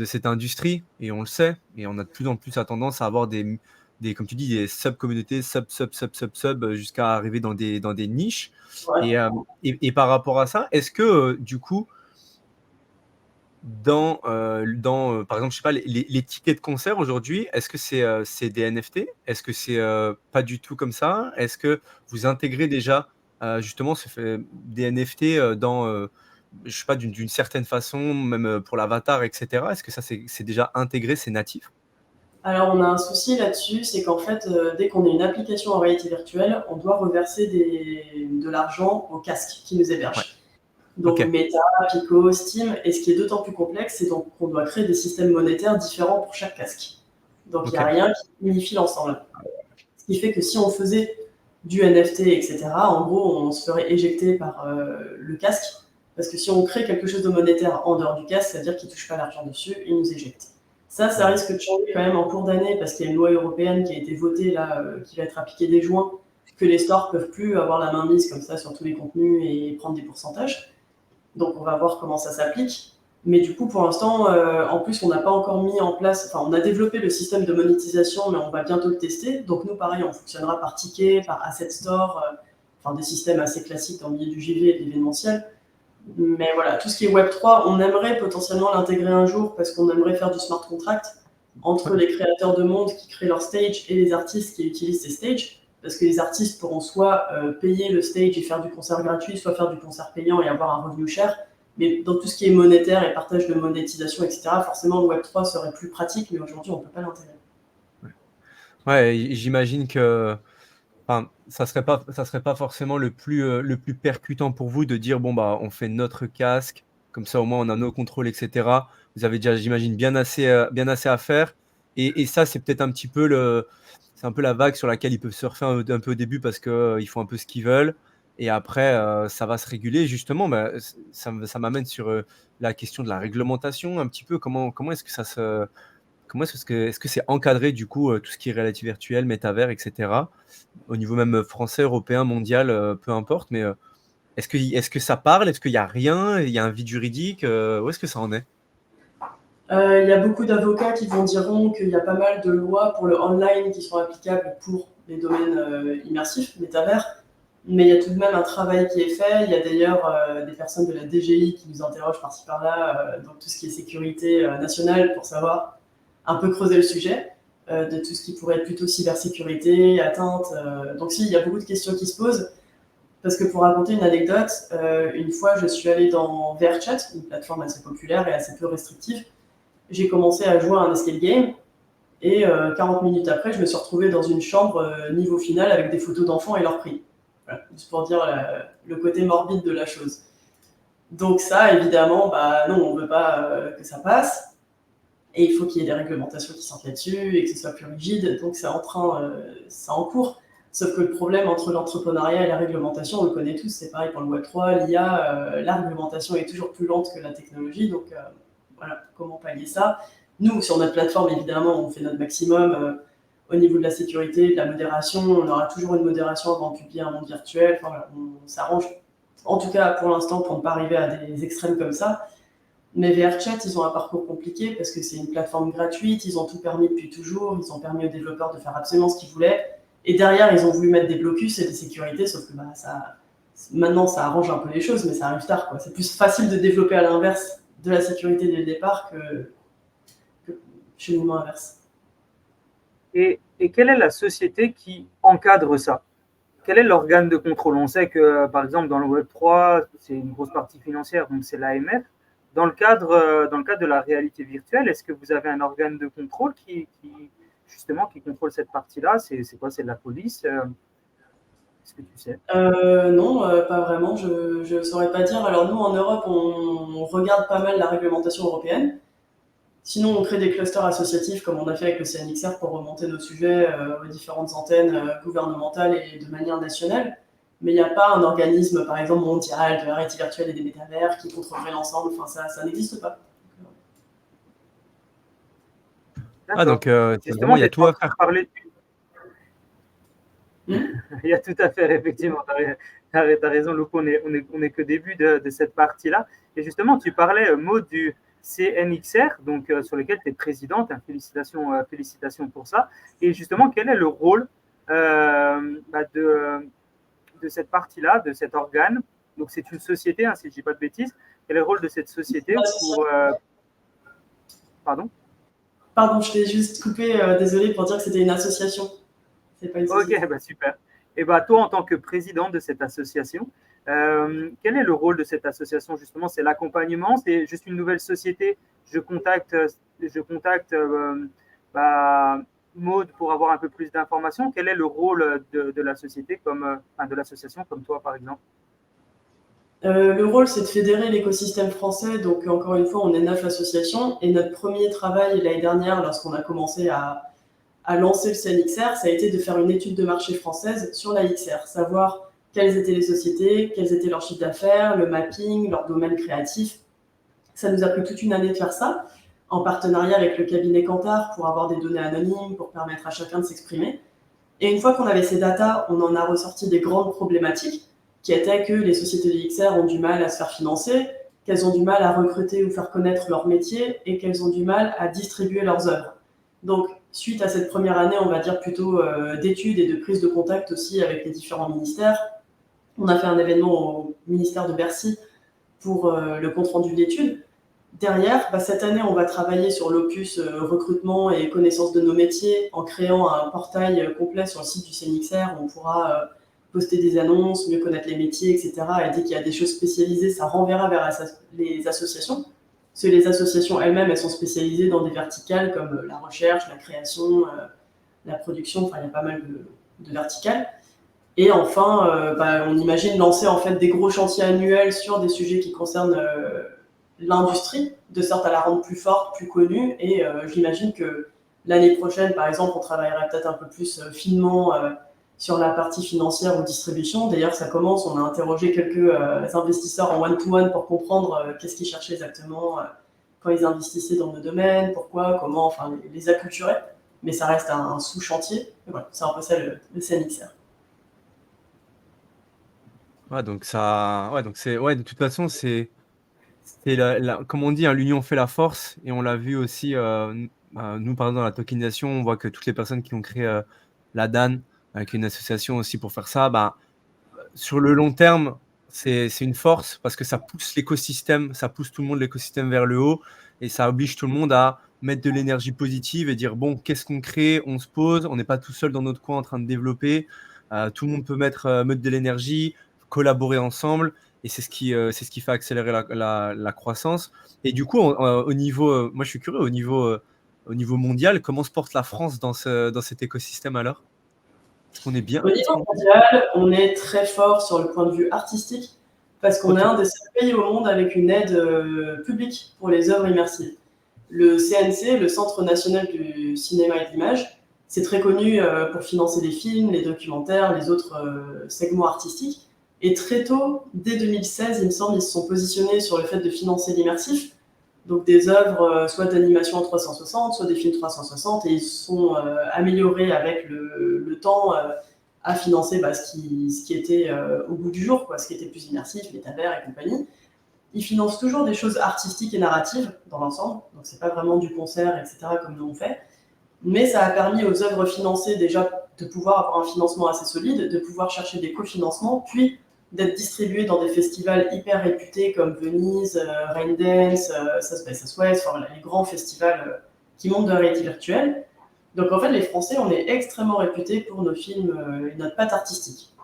cette industrie, et on le sait. Et on a de plus en plus tendance à avoir comme tu dis, des sub-communautés, jusqu'à arriver dans des niches. Ouais. Et par rapport à ça, est-ce que, du coup, par exemple, je sais pas, les tickets de concert aujourd'hui, est-ce que c'est des NFT? Est-ce que c'est pas du tout comme ça? Est-ce que vous intégrez déjà justement des NFT je sais pas, d'une certaine façon, même pour l'avatar, etc. Est-ce que ça c'est déjà intégré, c'est natif? Alors, on a un souci là-dessus, c'est qu'en fait, dès qu'on a une application en réalité virtuelle, on doit reverser de l'argent au casque qui nous héberge. Ouais. Donc Ok. Meta, Pico, Steam, et ce qui est d'autant plus complexe, c'est donc qu'on doit créer des systèmes monétaires différents pour chaque casque. Donc il n'y a rien qui unifie l'ensemble. Ce qui fait que si on faisait du NFT, etc., en gros, on se ferait éjecter par le casque, parce que si on crée quelque chose de monétaire en dehors du casque, ça veut dire qu'il ne touche pas l'argent dessus, il nous éjecte. Ça risque de changer quand même en cours d'année, parce qu'il y a une loi européenne qui a été votée, là, qui va être appliquée dès juin, que les stores ne peuvent plus avoir la main mise comme ça sur tous les contenus et prendre des pourcentages. Donc on va voir comment ça s'applique. Mais du coup, pour l'instant, en plus, on n'a pas encore mis en place, on a développé le système de monétisation, mais on va bientôt le tester. Donc nous, pareil, on fonctionnera par ticket, par asset store, des systèmes assez classiques dans le milieu du JV et de l'événementiel. Mais voilà, tout ce qui est Web3, on aimerait potentiellement l'intégrer un jour parce qu'on aimerait faire du smart contract entre les créateurs de monde qui créent leur stage et les artistes qui utilisent ces stages. Parce que les artistes pourront soit payer le stage et faire du concert gratuit, soit faire du concert payant et avoir un revenu cher. Mais dans tout ce qui est monétaire et partage de monétisation, etc., forcément, le Web3 serait plus pratique, mais aujourd'hui, on ne peut pas l'intégrer. Ouais, j'imagine que Enfin, ça serait pas forcément le plus percutant pour vous de dire: «Bon, bah, on fait notre casque, comme ça, au moins, on a nos contrôles et cetera». Vous avez déjà, j'imagine, bien assez à faire et ça, c'est peut-être un petit peu c'est un peu la vague sur laquelle ils peuvent surfer un peu au début parce que, ils font un peu ce qu'ils veulent et après, ça va se réguler. Justement, bah, ça m'amène sur, la question de la réglementation un petit peu. Comment est-ce que ça se Comment est-ce que c'est encadré du coup, tout ce qui est réalité virtuelle, métavers et cetera? Au niveau même, français, européen, mondial, peu importe, mais, est-ce que ça parle? Est-ce qu'il y a rien? Il y a un vide juridique? Où est-ce que ça en est? Il y a beaucoup d'avocats qui vont diront qu'il y a pas mal de lois pour le online qui sont applicables pour les domaines immersifs, métavers, mais il y a tout de même un travail qui est fait. Il y a d'ailleurs des personnes de la DGI qui nous interrogent par-ci par-là dans tout ce qui est sécurité nationale pour savoir un peu creuser le sujet de tout ce qui pourrait être plutôt cybersécurité, atteinte. Donc si, il y a beaucoup de questions qui se posent. Parce que pour raconter une anecdote, une fois je suis allée dans VRChat, une plateforme assez populaire et assez peu restrictive. J'ai commencé à jouer à un escape game et 40 minutes après, je me suis retrouvée dans une chambre niveau final avec des photos d'enfants et leur prix. Voilà, juste pour dire le côté morbide de la chose. Donc ça, évidemment, bah non, on ne veut pas que ça passe. Et il faut qu'il y ait des réglementations qui sortent là-dessus et que ce soit plus rigide. Donc c'est c'est en cours. Sauf que le problème entre l'entrepreneuriat et la réglementation, on le connaît tous, c'est pareil pour le Web3, l'IA, la réglementation est toujours plus lente que la technologie. Donc voilà, comment pallier ça? Nous, sur notre plateforme, évidemment, on fait notre maximum au niveau de la sécurité, de la modération. On aura toujours une modération avant de publier un monde virtuel. Enfin, voilà, on s'arrange, en tout cas pour l'instant, pour ne pas arriver à des extrêmes comme ça. Mais VRChat, ils ont un parcours compliqué parce que c'est une plateforme gratuite, ils ont tout permis depuis toujours, ils ont permis aux développeurs de faire absolument ce qu'ils voulaient. Et derrière, ils ont voulu mettre des blocus et des sécurités, sauf que bah, maintenant, ça arrange un peu les choses, mais ça arrive tard, quoi. C'est plus facile de développer à l'inverse de la sécurité dès le départ que cheminement inverse. Et quelle est la société qui encadre ça? Quel est l'organe de contrôle? On sait que, par exemple, dans le Web3, c'est une grosse partie financière, donc c'est l'AMF. Dans le cadre de la réalité virtuelle, est-ce que vous avez un organe de contrôle justement, qui contrôle cette partie-là? C'est quoi? C'est de la police? Est-ce que tu sais? Non, pas vraiment, je ne saurais pas dire. Alors nous, en Europe, on regarde pas mal la réglementation européenne. Sinon, on crée des clusters associatifs comme on a fait avec le CNXR pour remonter nos sujets aux différentes antennes gouvernementales et de manière nationale. Mais il n'y a pas un organisme, par exemple, mondial de la réalité virtuelle et des métavers qui contrôlerait l'ensemble. Enfin, ça n'existe pas. Ah D'accord. donc, vraiment Justement, il y a tu tout à faire. parler. Il y a tout à faire, effectivement. Tu as raison, Luc, on est que début de cette partie-là. Et justement, tu parlais, Maud, du CNXR, donc, sur lequel tu es présidente. Hein, félicitations pour ça. Et justement, quel est le rôle de cette partie-là, de cet organe? Donc, c'est une société, hein, si je ne dis pas de bêtises. Quel est le rôle de cette société pour… Pardon? Pardon, je t'ai juste coupé, désolé pour dire que c'était une association. C'est pas une société. Ok, bah super. Et bah toi, en tant que président de cette association, quel est le rôle de cette association justement? C'est l'accompagnement, c'est juste une nouvelle société. Je contacte bah, Maud pour avoir un peu plus d'informations. Quel est le rôle de la société de l'association comme toi par exemple? Le rôle, c'est de fédérer l'écosystème français. Donc, encore une fois, on est 9 associations. Et notre premier travail l'année dernière, lorsqu'on a commencé à lancer le CNXR, ça a été de faire une étude de marché française sur la XR, savoir quelles étaient les sociétés, quels étaient leurs chiffres d'affaires, le mapping, leur domaine créatif. Ça nous a pris toute une année de faire ça, en partenariat avec le cabinet Kantar pour avoir des données anonymes, pour permettre à chacun de s'exprimer. Et une fois qu'on avait ces datas, on en a ressorti des grandes problématiques qui étaient que les sociétés de XR ont du mal à se faire financer, qu'elles ont du mal à recruter ou faire connaître leur métier et qu'elles ont du mal à distribuer leurs œuvres. Donc, suite à cette première année, on va dire plutôt d'études et de prise de contact aussi avec les différents ministères, on a fait un événement au ministère de Bercy pour le compte-rendu de l'étude. Derrière, cette année, on va travailler sur l'opus recrutement et connaissance de nos métiers en créant un portail complet sur le site du CNXR où on pourra poster des annonces, mieux connaître les métiers, etc. Et dès qu'il y a des choses spécialisées, ça renverra vers les associations. Parce que les associations elles-mêmes, elles sont spécialisées dans des verticales comme la recherche, la création, la production, enfin il y a pas mal de verticales. Et enfin, on imagine lancer en fait des gros chantiers annuels sur des sujets qui concernent l'industrie, de sorte à la rendre plus forte, plus connue. Et j'imagine que l'année prochaine, par exemple, on travaillera peut-être un peu plus finement sur la partie financière ou distribution. D'ailleurs, ça commence, on a interrogé quelques investisseurs en one-to-one pour comprendre qu'est-ce qu'ils cherchaient exactement quand ils investissaient dans nos domaines, pourquoi, comment, enfin, les acculturer. Mais ça reste un sous-chantier. Voilà, c'est un peu ça le CNXR. Ouais, donc ça ouais, donc c'est ouais, de toute façon, c'est la comme on dit, hein, l'union fait la force et on l'a vu aussi, nous, par exemple, dans la tokenisation, on voit que toutes les personnes qui ont créé, la DAN, qui est une association aussi pour faire ça, bah, sur le long terme, c'est une force parce que ça pousse l'écosystème, ça pousse tout le monde, l'écosystème vers le haut et ça oblige tout le monde à mettre de l'énergie positive et dire: «Bon, qu'est-ce qu'on crée?» On se pose, on n'est pas tout seul dans notre coin en train de développer, tout le monde peut mettre de l'énergie, collaborer ensemble et c'est ce qui fait accélérer la croissance et du coup, au niveau, moi je suis curieux, au niveau mondial, comment se porte la France dans cet écosystème alors? Est-ce qu'on est bien Au en ce niveau moment? mondial, on est très fort sur le point de vue artistique parce qu'on est OK. un des seuls pays au monde avec une aide publique pour les œuvres immersives. Le CNC, le Centre national du cinéma et de l'image, c'est très connu pour financer les films, les documentaires, les autres segments artistiques. Et très tôt, dès 2016, il me semble, ils se sont positionnés sur le fait de financer l'immersif, donc des œuvres soit d'animation en 360, soit des films 360, et ils se sont améliorés avec le temps à financer ce qui était au bout du jour, quoi, ce qui était plus immersif, métavers et compagnie. Ils financent toujours des choses artistiques et narratives dans l'ensemble, donc c'est pas vraiment du concert, etc., comme nous on fait, mais ça a permis aux œuvres financées déjà de pouvoir avoir un financement assez solide, de pouvoir chercher des cofinancements, puis d'être distribuées dans des festivals hyper réputés comme Venise, Raindance, South by Southwest, enfin, voilà, les grands festivals qui montent de la réalité virtuelle. Donc en fait, les Français, on est extrêmement réputés pour nos films et notre patte artistique.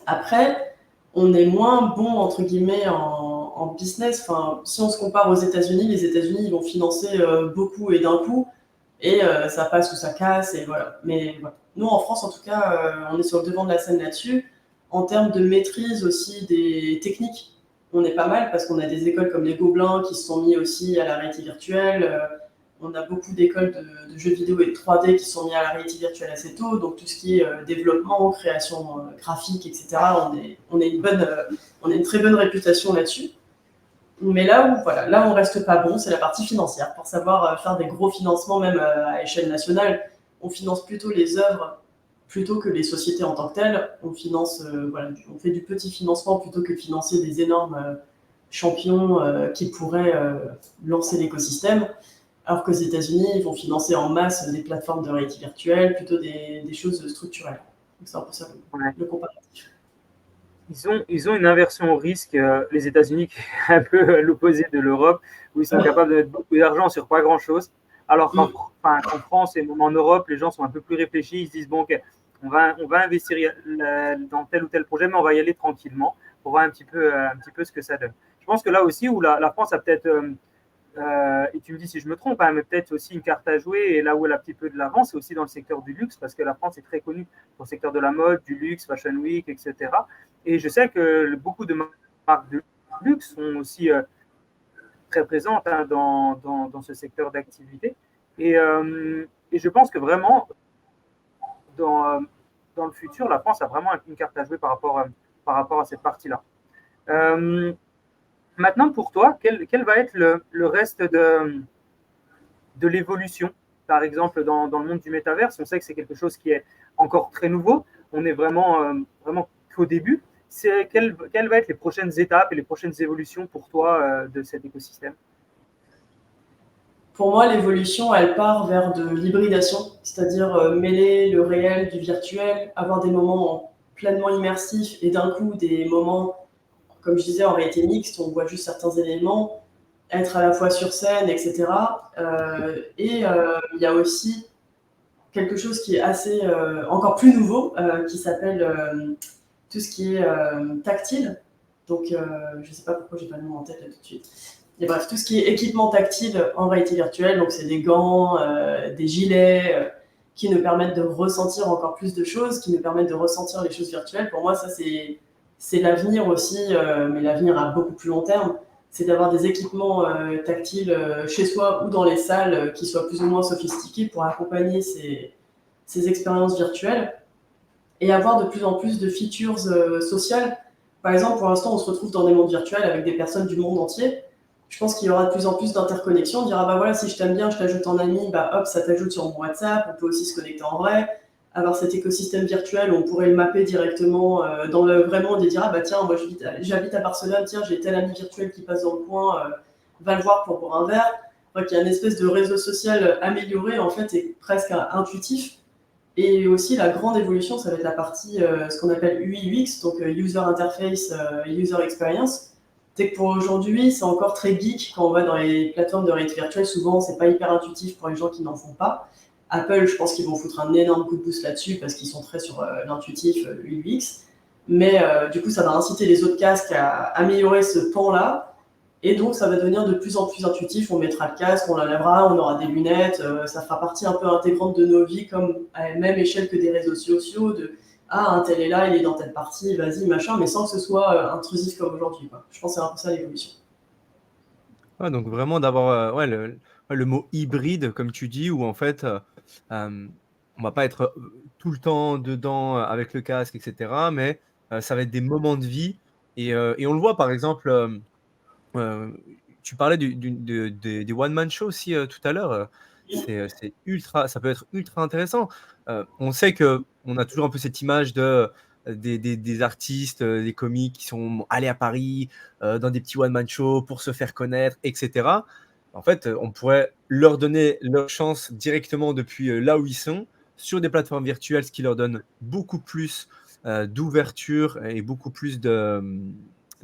Après, on est moins bon, entre guillemets, en business. Enfin, si on se compare aux États-Unis, les États-Unis, ils vont financer beaucoup et d'un coup, et ça passe ou ça casse, et voilà. Mais voilà. Nous, en France, en tout cas, on est sur le devant de la scène là-dessus. En termes de maîtrise aussi des techniques, on est pas mal parce qu'on a des écoles comme les Gobelins qui se sont mis aussi à la réalité virtuelle. On a beaucoup d'écoles de jeux vidéo et de 3D qui sont mis à la réalité virtuelle assez tôt, donc tout ce qui est développement, création graphique, etc. On a une très bonne réputation là-dessus. Mais là où voilà, là on reste pas bon, c'est la partie financière. Pour savoir faire des gros financements, même à échelle nationale, on finance plutôt les œuvres plutôt que les sociétés en tant que telles. On finance, voilà, on fait du petit financement plutôt que de financer des énormes champions qui pourraient lancer l'écosystème. Alors qu'aux États-Unis, ils vont financer en masse des plateformes de réalité virtuelle, plutôt des choses structurelles. Donc c'est un peu ça Ouais. le comparatif. Ils ont une inversion au risque, les États-Unis, qui est un peu l'opposé de l'Europe, où ils sont capables de mettre beaucoup d'argent sur pas grand-chose. Alors qu'en France et même en Europe, les gens sont un peu plus réfléchis. Ils se disent, bon, ok, on va investir dans tel ou tel projet, mais on va y aller tranquillement pour voir un petit peu ce que ça donne. Je pense que là aussi, où la France a peut-être, et tu me dis si je me trompe, hein, mais peut-être aussi une carte à jouer, et là où elle a un petit peu de l'avance, c'est aussi dans le secteur du luxe, parce que la France est très connue pour le secteur de la mode, du luxe, Fashion Week, etc. Et je sais que beaucoup de marques de luxe sont aussi très présentes, hein, dans ce secteur d'activité. Et je pense que vraiment, dans, dans le futur, la France a vraiment une carte à jouer par rapport à cette partie-là. Euh, Maintenant, pour toi, quel va être le reste de l'évolution, par exemple, dans le monde du métaverse? On sait que c'est quelque chose qui est encore très nouveau. On est vraiment qu'au début. Quelles vont être les prochaines étapes et les prochaines évolutions pour toi de cet écosystème? Pour moi, l'évolution, elle part vers de l'hybridation, c'est-à-dire mêler le réel du virtuel, avoir des moments pleinement immersifs et d'un coup des moments, comme je disais, en réalité mixte, où on voit juste certains éléments, être à la fois sur scène, etc. Il y a aussi quelque chose qui est assez encore plus nouveau, qui s'appelle tout ce qui est tactile. Donc, je ne sais pas pourquoi j'ai pas le nom en tête là tout de suite. Et bref, tout ce qui est équipement tactile en réalité virtuelle, donc c'est des gants, des gilets, qui nous permettent de ressentir encore plus de choses, qui nous permettent de ressentir les choses virtuelles. Pour moi, ça, c'est l'avenir aussi, mais l'avenir à beaucoup plus long terme. C'est d'avoir des équipements tactiles chez soi ou dans les salles qui soient plus ou moins sophistiqués pour accompagner ces expériences virtuelles et avoir de plus en plus de features sociales. Par exemple, pour l'instant, on se retrouve dans des mondes virtuels avec des personnes du monde entier. Je pense qu'il y aura de plus en plus d'interconnexions. On dira, bah voilà, si je t'aime bien, je t'ajoute en ami, bah hop, ça t'ajoute sur mon WhatsApp. On peut aussi se connecter en vrai. Avoir cet écosystème virtuel, on pourrait le mapper directement dans le vrai monde et dire, ah bah tiens, moi j'habite à Barcelone, tiens, j'ai tel ami virtuel qui passe dans le coin, va le voir pour boire un verre. Donc il y a une espèce de réseau social amélioré, en fait, et presque intuitif. Et aussi, la grande évolution, ça va être la partie, ce qu'on appelle UI/UX, donc User Interface, User Experience. C'est que pour aujourd'hui, c'est encore très geek quand on va dans les plateformes de réalité virtuelle. Souvent, c'est pas hyper intuitif pour les gens qui n'en font pas. Apple, je pense qu'ils vont foutre un énorme coup de pouce là-dessus parce qu'ils sont très sur l'intuitif UI/UX. Mais du coup, ça va inciter les autres casques à améliorer ce pan-là. Et donc, ça va devenir de plus en plus intuitif. On mettra le casque, on l'enlèvera, on aura des lunettes. Ça fera partie un peu intégrante de nos vies, comme à la même échelle que des réseaux sociaux. Ah, un tel est là, il est dans telle partie, vas-y, machin, mais sans que ce soit intrusif comme aujourd'hui, quoi. Je pense que c'est un peu ça l'évolution. Ouais, donc vraiment d'avoir ouais, le mot hybride, comme tu dis, où en fait, on va pas être tout le temps dedans avec le casque, etc. Mais ça va être des moments de vie. Et on le voit, par exemple, tu parlais des one-man show aussi tout à l'heure. C'est ultra, ça peut être ultra intéressant. On sait qu'on a toujours un peu cette image des artistes, des comiques qui sont allés à Paris dans des petits one-man shows pour se faire connaître, etc. En fait, on pourrait leur donner leur chance directement depuis là où ils sont, sur des plateformes virtuelles, ce qui leur donne beaucoup plus d'ouverture et beaucoup plus de,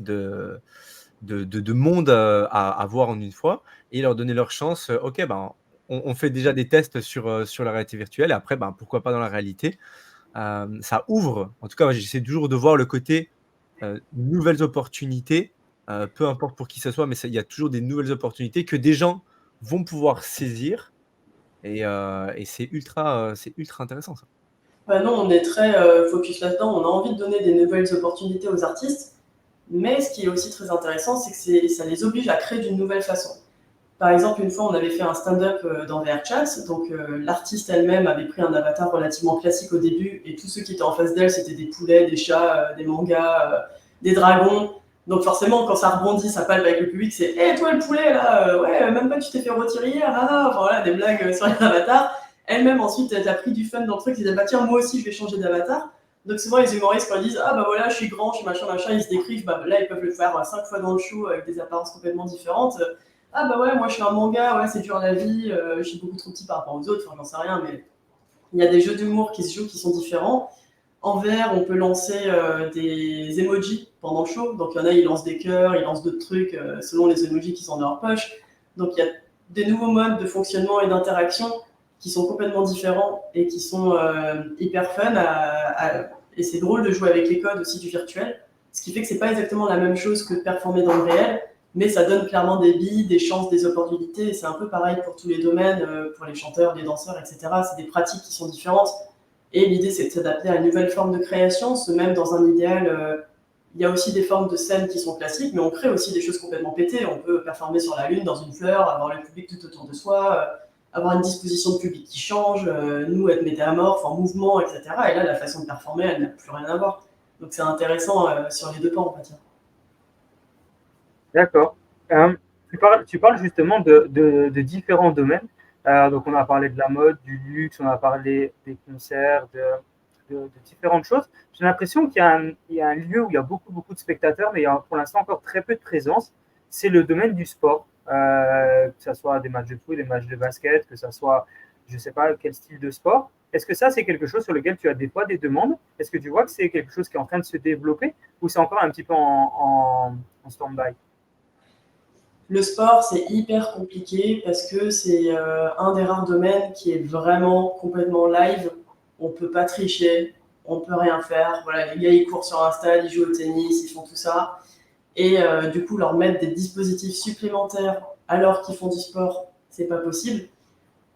de monde à voir en une fois et leur donner leur chance. Ok, ben, on fait déjà des tests sur la réalité virtuelle et après, ben, pourquoi pas dans la réalité. Ça ouvre, en tout cas, moi, j'essaie toujours de voir le côté nouvelles opportunités, peu importe pour qui ce soit, mais il y a toujours des nouvelles opportunités que des gens vont pouvoir saisir et c'est ultra intéressant ça. Bah non, on est très focus là-dedans. On a envie de donner des nouvelles opportunités aux artistes, mais ce qui est aussi très intéressant, c'est que ça les oblige à créer d'une nouvelle façon. Par exemple, une fois, on avait fait un stand-up dans VRChat, donc l'artiste elle-même avait pris un avatar relativement classique au début, et tous ceux qui étaient en face d'elle, c'était des poulets, des chats, des mangas, des dragons. Donc forcément, quand ça rebondit, ça palpe avec le public, c'est « Hé, toi le poulet, là, ouais, même pas tu t'es fait retirer hier, ah, enfin voilà, des blagues sur les avatars. » Elle-même, ensuite, elle a pris du fun dans le truc, ils disaient « Bah tiens, moi aussi, je vais changer d'avatar. » Donc souvent, les humoristes, quand ils disent « Ah bah voilà, je suis grand, je suis machin, machin », ils se décrivent, bah là, ils peuvent le faire 5 fois dans le show avec des apparences complètement différentes. Ah bah ouais, moi je suis un manga, ouais, c'est dur la vie, je suis beaucoup trop petit par rapport aux autres, enfin j'en sais rien, mais il y a des jeux d'humour qui se jouent qui sont différents. En VR, on peut lancer des emojis pendant le show, donc il y en a, ils lancent des cœurs, ils lancent d'autres trucs selon les emojis qu'ils ont dans leur poche. Donc il y a des nouveaux modes de fonctionnement et d'interaction qui sont complètement différents et qui sont hyper fun et c'est drôle de jouer avec les codes aussi du virtuel, ce qui fait que c'est pas exactement la même chose que de performer dans le réel, mais ça donne clairement des billes, des chances, des opportunités, et c'est un peu pareil pour tous les domaines, pour les chanteurs, les danseurs, etc. C'est des pratiques qui sont différentes, et l'idée c'est de s'adapter à une nouvelle forme de création, même dans un idéal, il y a aussi des formes de scènes qui sont classiques, mais on crée aussi des choses complètement pétées, on peut performer sur la lune, dans une fleur, avoir le public tout autour de soi, avoir une disposition de public qui change, nous être métamorphes, en mouvement, etc. Et là, la façon de performer, elle n'a plus rien à voir. Donc c'est intéressant sur les deux pans, on va dire. D'accord. Tu parles justement de différents domaines. Donc, on a parlé de la mode, du luxe, on a parlé des concerts, de différentes choses. J'ai l'impression qu'il y a un lieu où il y a beaucoup, beaucoup de spectateurs, mais il y a pour l'instant encore très peu de présence. C'est le domaine du sport, que ce soit des matchs de foot, des matchs de basket, que ce soit, je ne sais pas, quel style de sport. Est-ce que ça, c'est quelque chose sur lequel tu as des fois des demandes? Est-ce que tu vois que c'est quelque chose qui est en train de se développer ou c'est encore un petit peu en stand-by? Le sport, c'est hyper compliqué parce que c'est un des rares domaines qui est vraiment complètement live. On peut pas tricher, on peut rien faire. Voilà, les gars, ils courent sur un stade, ils jouent au tennis, ils font tout ça. Et du coup, leur mettre des dispositifs supplémentaires alors qu'ils font du sport, c'est pas possible.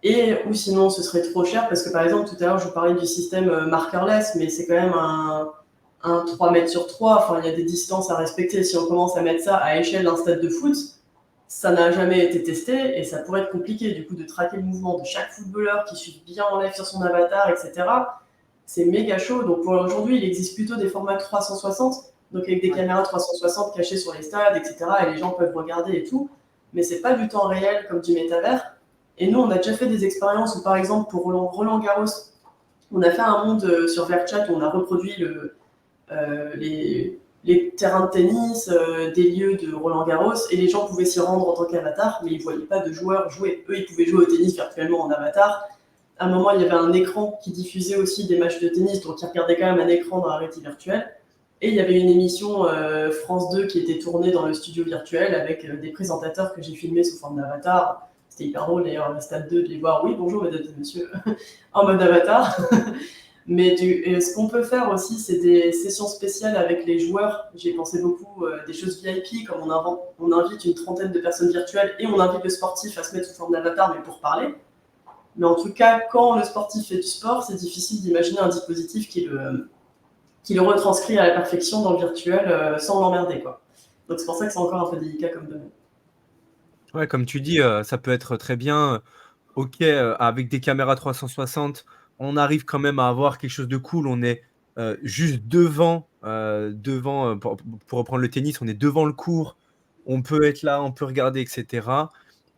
ou sinon ce serait trop cher parce que par exemple tout à l'heure je vous parlais du système markerless, mais c'est quand même un 3 mètres sur 3, enfin il y a des distances à respecter. Si on commence à mettre ça à échelle d'un stade de foot, ça n'a jamais été testé et ça pourrait être compliqué du coup de traquer le mouvement de chaque footballeur qui suit bien en live sur son avatar, etc. C'est méga chaud. Donc pour aujourd'hui, il existe plutôt des formats 360, donc avec des caméras 360 cachées sur les stades, etc. Et les gens peuvent regarder et tout. Mais c'est pas du temps réel comme du métavers. Et nous, on a déjà fait des expériences où, par exemple, pour Roland Garros, on a fait un monde sur VRChat où on a reproduit les terrains de tennis, des lieux de Roland Garros, et les gens pouvaient s'y rendre en tant qu'avatar, mais ils ne voyaient pas de joueurs jouer. Eux, ils pouvaient jouer au tennis virtuellement en avatar. À un moment, il y avait un écran qui diffusait aussi des matchs de tennis, donc ils regardaient quand même un écran dans la réalité virtuelle. Et il y avait une émission France 2 qui était tournée dans le studio virtuel avec des présentateurs que j'ai filmés sous forme d'avatar. C'était hyper drôle d'ailleurs, le stade 2, de les voir. Oui, bonjour mesdames et messieurs, en mode avatar. Mais ce qu'on peut faire aussi, c'est des sessions spéciales avec les joueurs. J'ai pensé beaucoup des choses VIP, comme on invite une trentaine de personnes virtuelles et on invite le sportif à se mettre sous forme d'avatar, mais pour parler. Mais en tout cas, quand le sportif fait du sport, c'est difficile d'imaginer un dispositif qui le retranscrit à la perfection dans le virtuel sans l'emmerder, quoi. Donc c'est pour ça que c'est encore un peu délicat comme domaine. Ouais, comme tu dis, ça peut être très bien, OK, avec des caméras 360, on arrive quand même à avoir quelque chose de cool. On est, juste devant, pour reprendre le tennis, on est devant le court, on peut être là, on peut regarder et cetera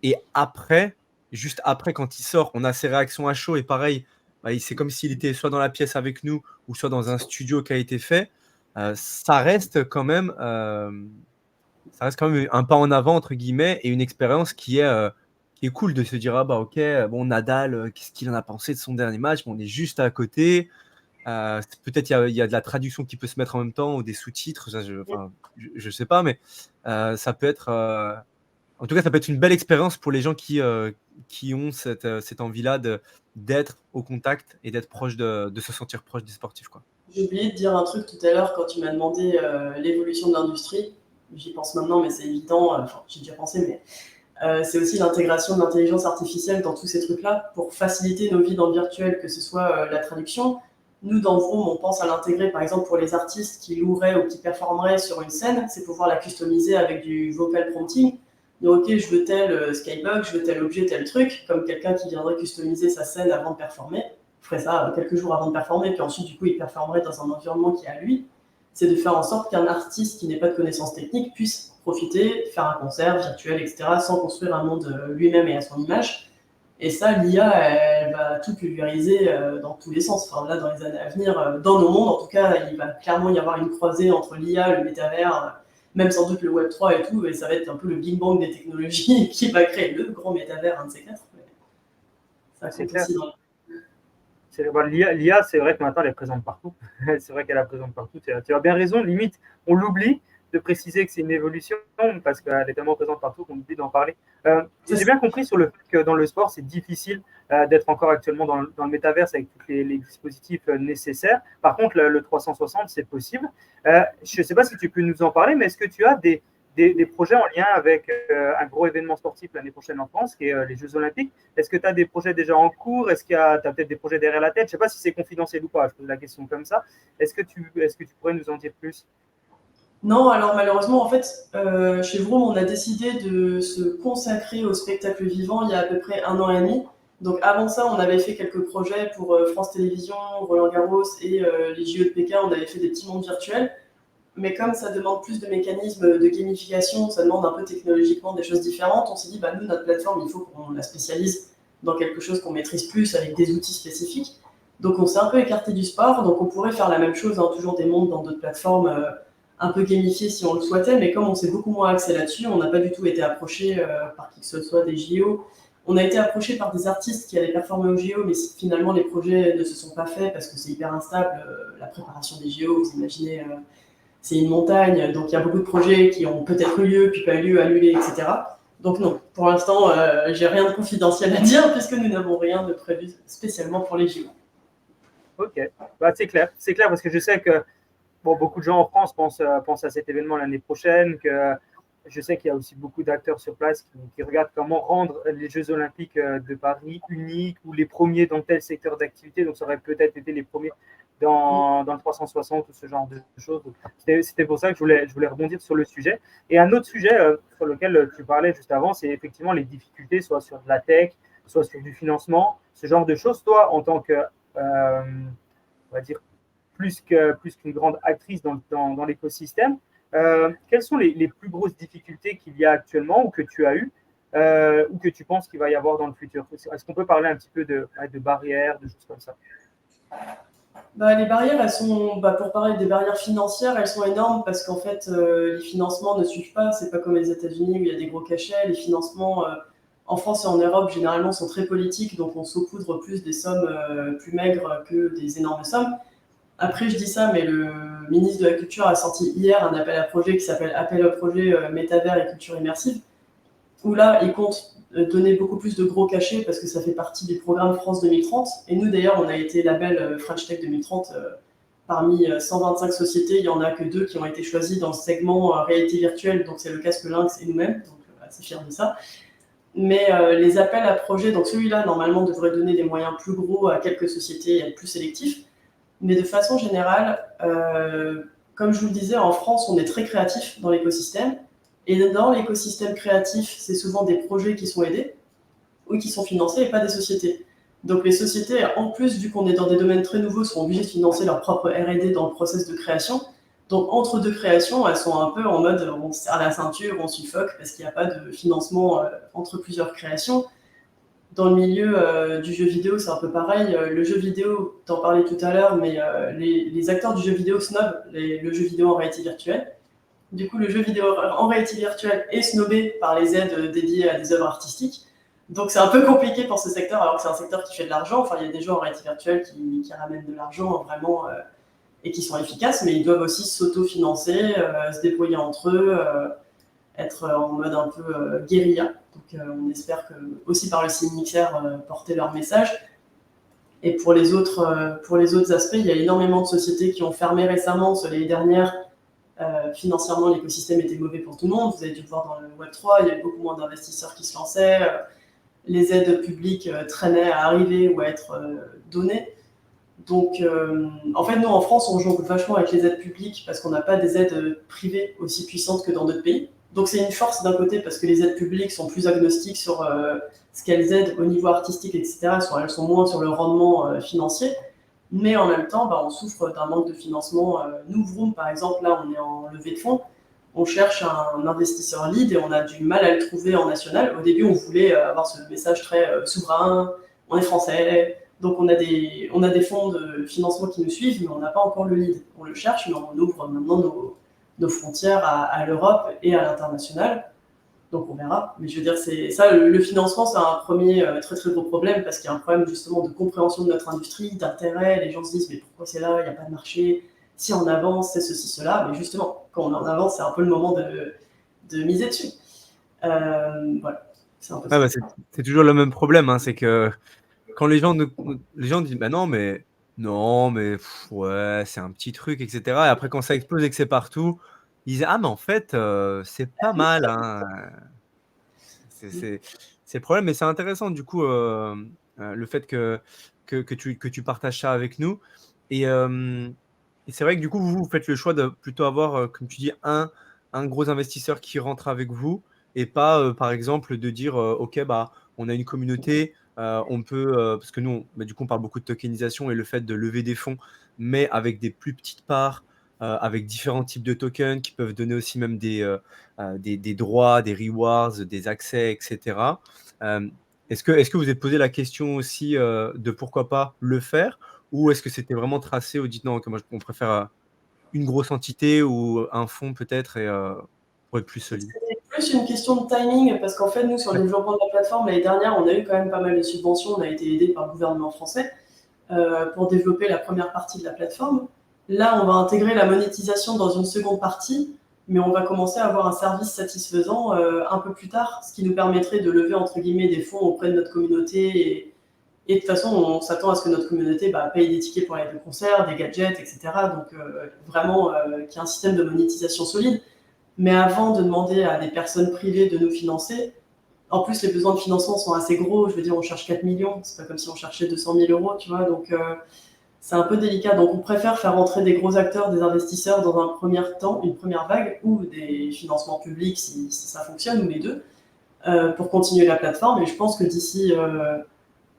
et après, juste après quand il sort, on a ses réactions à chaud et pareil, bah, c'est comme s'il était soit dans la pièce avec nous ou soit dans un studio qui a été fait. Ça reste quand même, ça reste quand même un «pas en avant» entre guillemets et une expérience qui est cool de se dire: «Ah bah OK, bon Nadal, qu'est-ce qu'il en a pensé de son dernier match?» Bon, on est juste à côté, peut-être il y a de la traduction qui peut se mettre en même temps ou des sous-titres, ça je sais pas, mais ça peut être, en tout cas, ça peut être une belle expérience pour les gens qui ont cette envie-là d'être au contact et d'être proche de se sentir proche des sportifs, quoi. J'ai oublié de dire un truc tout à l'heure quand tu m'as demandé l'évolution de l'industrie. J'y pense maintenant, mais c'est évident. Enfin, j'y ai déjà pensé, mais c'est aussi l'intégration de l'intelligence artificielle dans tous ces trucs-là pour faciliter nos vies dans le virtuel, que ce soit la traduction. Nous, dans Vroom, on pense à l'intégrer, par exemple, pour les artistes qui loueraient ou qui performeraient sur une scène, c'est pouvoir la customiser avec du vocal prompting. Donc, ok, je veux tel skybox, je veux tel objet, tel truc, comme quelqu'un qui viendrait customiser sa scène avant de performer, ferait ça quelques jours avant de performer, puis ensuite, du coup, il performerait dans un environnement qui est à lui. C'est de faire en sorte qu'un artiste qui n'ait pas de connaissances techniques puisse profiter, faire un concert virtuel, etc., sans construire un monde lui-même et à son image. Et ça, l'IA, elle va tout pulvériser dans tous les sens. Enfin, là, dans les années à venir, dans nos mondes, en tout cas, il va clairement y avoir une croisée entre l'IA, le métavers, même sans doute le Web3 et tout, et ça va être un peu le Big Bang des technologies qui va créer le grand métavers, un de ces quatre. Ça C'est compte clair. aussi dans L'IA, c'est vrai que maintenant, elle est présente partout. C'est vrai qu'elle est présente partout. Tu as bien raison. Limite, on l'oublie de préciser que c'est une évolution parce qu'elle est tellement présente partout qu'on oublie d'en parler. J'ai bien compris sur le fait que dans le sport, c'est difficile d'être encore actuellement dans le métaverse avec tous les dispositifs nécessaires. Par contre, le 360, c'est possible. Je ne sais pas si tu peux nous en parler, mais est-ce que tu as des projets en lien avec un gros événement sportif l'année prochaine en France, qui est les Jeux Olympiques? Est-ce que tu as des projets déjà en cours? Est-ce que tu as peut-être des projets derrière la tête? Je ne sais pas si c'est confidentiel ou pas, je pose la question comme ça. Est-ce que tu pourrais nous en dire plus? Non, alors malheureusement, en fait, chez Vroom, on a décidé de se consacrer au spectacle vivant il y a à peu près 1 an et demi. Donc avant ça, on avait fait quelques projets pour France Télévisions, Roland Garros et les JO de Pékin. On avait fait des petits mondes virtuels. Mais comme ça demande plus de mécanismes de gamification, ça demande un peu technologiquement des choses différentes, on s'est dit, bah, nous, notre plateforme, il faut qu'on la spécialise dans quelque chose qu'on maîtrise plus avec des outils spécifiques. Donc on s'est un peu écarté du sport, donc on pourrait faire la même chose, hein, toujours des mondes dans d'autres plateformes un peu gamifiées si on le souhaitait, mais comme on s'est beaucoup moins axé là-dessus, on n'a pas du tout été approché par qui que ce soit des JO. On a été approché par des artistes qui allaient performer aux JO, mais finalement les projets ne se sont pas faits parce que c'est hyper instable, la préparation des JO, vous imaginez c'est une montagne, donc il y a beaucoup de projets qui ont peut-être eu lieu, puis pas eu lieu, annulés, etc. Donc non, pour l'instant, j'ai rien de confidentiel à dire, puisque nous n'avons rien de prévu spécialement pour les JO. Ok, bah, c'est clair parce que je sais que bon, beaucoup de gens en France pensent à cet événement l'année prochaine, que je sais qu'il y a aussi beaucoup d'acteurs sur place qui regardent comment rendre les Jeux Olympiques de Paris uniques ou les premiers dans tel secteur d'activité. Donc, ça aurait peut-être été les premiers dans le 360 ou ce genre de choses. C'était pour ça que je voulais rebondir sur le sujet. Et un autre sujet sur lequel tu parlais juste avant, c'est effectivement les difficultés, soit sur de la tech, soit sur du financement, ce genre de choses. Toi, en tant que, on va dire, plus qu'une grande actrice dans l'écosystème, quelles sont les plus grosses difficultés qu'il y a actuellement ou que tu as eues ou que tu penses qu'il va y avoir dans le futur? Est-ce qu'on peut parler un petit peu de barrières, de choses comme ça? Les barrières, elles sont, pour parler des barrières financières, elles sont énormes parce qu'en fait, les financements ne suivent pas. C'est pas comme les États-Unis où il y a des gros cachets. Les financements en France et en Europe, généralement, sont très politiques, donc on saupoudre plus des sommes plus maigres que des énormes sommes. Après, je dis ça, mais le ministre de la Culture a sorti hier un appel à projet qui s'appelle Appel au projet métavers et culture immersive, où là, il compte donner beaucoup plus de gros cachets parce que ça fait partie du programme France 2030. Et nous, d'ailleurs, on a été label French Tech 2030. Parmi 125 sociétés, il n'y en a que 2 qui ont été choisies dans le segment réalité virtuelle, donc c'est le casque Lynx et nous-mêmes, donc assez fiers de ça. Mais les appels à projets, donc celui-là, normalement, devrait donner des moyens plus gros à quelques sociétés et être plus sélectif. Mais de façon générale, comme je vous le disais, en France, on est très créatif dans l'écosystème. Et dans l'écosystème créatif, c'est souvent des projets qui sont aidés ou qui sont financés et pas des sociétés. Donc les sociétés, en plus, vu qu'on est dans des domaines très nouveaux, sont obligées de financer leur propre R&D dans le process de création. Donc entre deux créations, elles sont un peu en mode on se serre la ceinture, on suffoque parce qu'il n'y a pas de financement entre plusieurs créations. Dans le milieu du jeu vidéo, c'est un peu pareil. Le jeu vidéo, t'en parlais tout à l'heure, mais les acteurs du jeu vidéo snobent le jeu vidéo en réalité virtuelle. Du coup, le jeu vidéo en réalité virtuelle est snobé par les aides dédiées à des œuvres artistiques. Donc, c'est un peu compliqué pour ce secteur, alors que c'est un secteur qui fait de l'argent. Enfin, il y a des jeux en réalité virtuelle qui ramènent de l'argent vraiment et qui sont efficaces, mais ils doivent aussi s'auto-financer, se débrouiller entre eux, être en mode un peu guérilla. Donc, on espère que, aussi par le CNXR, porter leur message. Et pour les autres aspects, il y a énormément de sociétés qui ont fermé récemment, sur les dernières. Financièrement, l'écosystème était mauvais pour tout le monde. Vous avez dû le voir dans le Web3, il y avait beaucoup moins d'investisseurs qui se lançaient. Les aides publiques traînaient à arriver ou à être données. Donc, en fait, nous, en France, on joue vachement avec les aides publiques parce qu'on n'a pas des aides privées aussi puissantes que dans d'autres pays. Donc, c'est une force d'un côté parce que les aides publiques sont plus agnostiques sur ce qu'elles aident au niveau artistique, etc. Elles sont moins sur le rendement financier. Mais en même temps, on souffre d'un manque de financement. Nous, Vroom, par exemple, là, on est en levée de fonds. On cherche un investisseur lead et on a du mal à le trouver en national. Au début, on voulait avoir ce message très souverain, on est français. Donc, on a des fonds de financement qui nous suivent, mais on n'a pas encore le lead. On le cherche, mais on ouvre maintenant nos frontières à l'Europe et à l'international. Donc on verra. Mais je veux dire, c'est ça, le financement, c'est un premier très très gros problème parce qu'il y a un problème justement de compréhension de notre industrie, d'intérêt. Les gens se disent mais pourquoi c'est là, il n'y a pas de marché, si on avance, c'est ceci, cela. Mais justement, quand on en avance, c'est un peu le moment de miser dessus. Voilà, c'est un peu ça. C'est toujours le même problème, hein, c'est que quand les gens disent bah non mais ouais, c'est un petit truc, etc. Et après quand ça explose et que c'est partout, ils disent ah mais en fait c'est pas mal, hein. C'est le problème, mais c'est intéressant du coup le fait que tu partages ça avec nous. Et c'est vrai que du coup vous faites le choix de plutôt avoir comme tu dis un gros investisseur qui rentre avec vous et pas par exemple de dire ok on a une communauté, on peut parce que nous du coup on parle beaucoup de tokenisation et le fait de lever des fonds mais avec des plus petites parts, avec différents types de tokens qui peuvent donner aussi même des droits, des rewards, des accès, etc. Est-ce que vous êtes posé la question aussi de pourquoi pas le faire, ou est-ce que c'était vraiment tracé ou dites non, moi, on préfère une grosse entité ou un fonds peut-être pour être plus solide? C'est plus une question de timing parce qu'en fait, nous, sur le développement de la plateforme, l'année dernière, on a eu quand même pas mal de subventions. On a été aidé par le gouvernement français pour développer la première partie de la plateforme. Là, on va intégrer la monétisation dans une seconde partie, mais on va commencer à avoir un service satisfaisant un peu plus tard, ce qui nous permettrait de lever, entre guillemets, des fonds auprès de notre communauté. Et de toute façon, on s'attend à ce que notre communauté paye des tickets pour aller de concert, des gadgets, etc. Donc, vraiment, qu'il y ait un système de monétisation solide. Mais avant de demander à des personnes privées de nous financer, en plus, les besoins de financement sont assez gros. Je veux dire, on cherche 4 millions. C'est pas comme si on cherchait 200 000 euros, tu vois. Donc, c'est un peu délicat. Donc, on préfère faire rentrer des gros acteurs, des investisseurs dans un premier temps, une première vague, ou des financements publics si ça fonctionne, ou les deux, pour continuer la plateforme. Et je pense que d'ici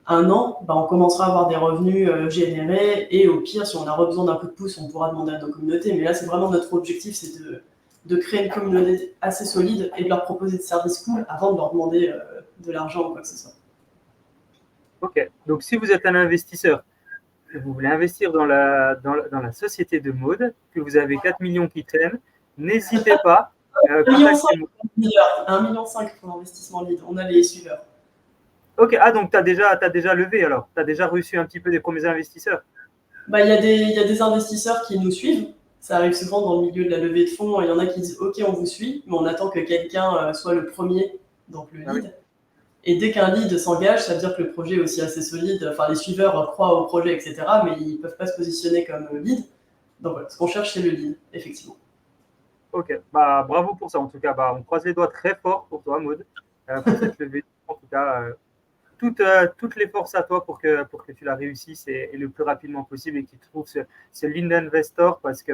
1 an, on commencera à avoir des revenus générés. Et au pire, si on a besoin d'un coup de pouce, on pourra demander à nos communautés. Mais là, c'est vraiment notre objectif, c'est de créer une communauté assez solide et de leur proposer des services cool avant de leur demander de l'argent ou quoi que ce soit. Ok, donc si vous êtes un investisseur, que vous voulez investir dans la société de Maud, que vous avez 4 millions qui traînent, n'hésitez pas, 1,5 contactez Maud. million, 1,5 million pour l'investissement lead. On a les suiveurs. Ok, donc tu as déjà levé alors, tu as déjà reçu un petit peu des premiers investisseurs. Il y a des investisseurs qui nous suivent. Ça arrive souvent dans le milieu de la levée de fonds. Il y en a qui disent OK, on vous suit, mais on attend que quelqu'un soit le premier, donc le lead. Oui. Et dès qu'un lead s'engage, ça veut dire que le projet est aussi assez solide. Enfin, les suiveurs croient au projet, etc., mais ils ne peuvent pas se positionner comme lead. Donc voilà, ce qu'on cherche, c'est le lead, effectivement. Ok, bravo pour ça. En tout cas, on croise les doigts très fort pour toi, Maud, pour cette levée. En tout cas, toutes les forces à toi pour que tu la réussisses et le plus rapidement possible et que tu trouves ce lead investor parce que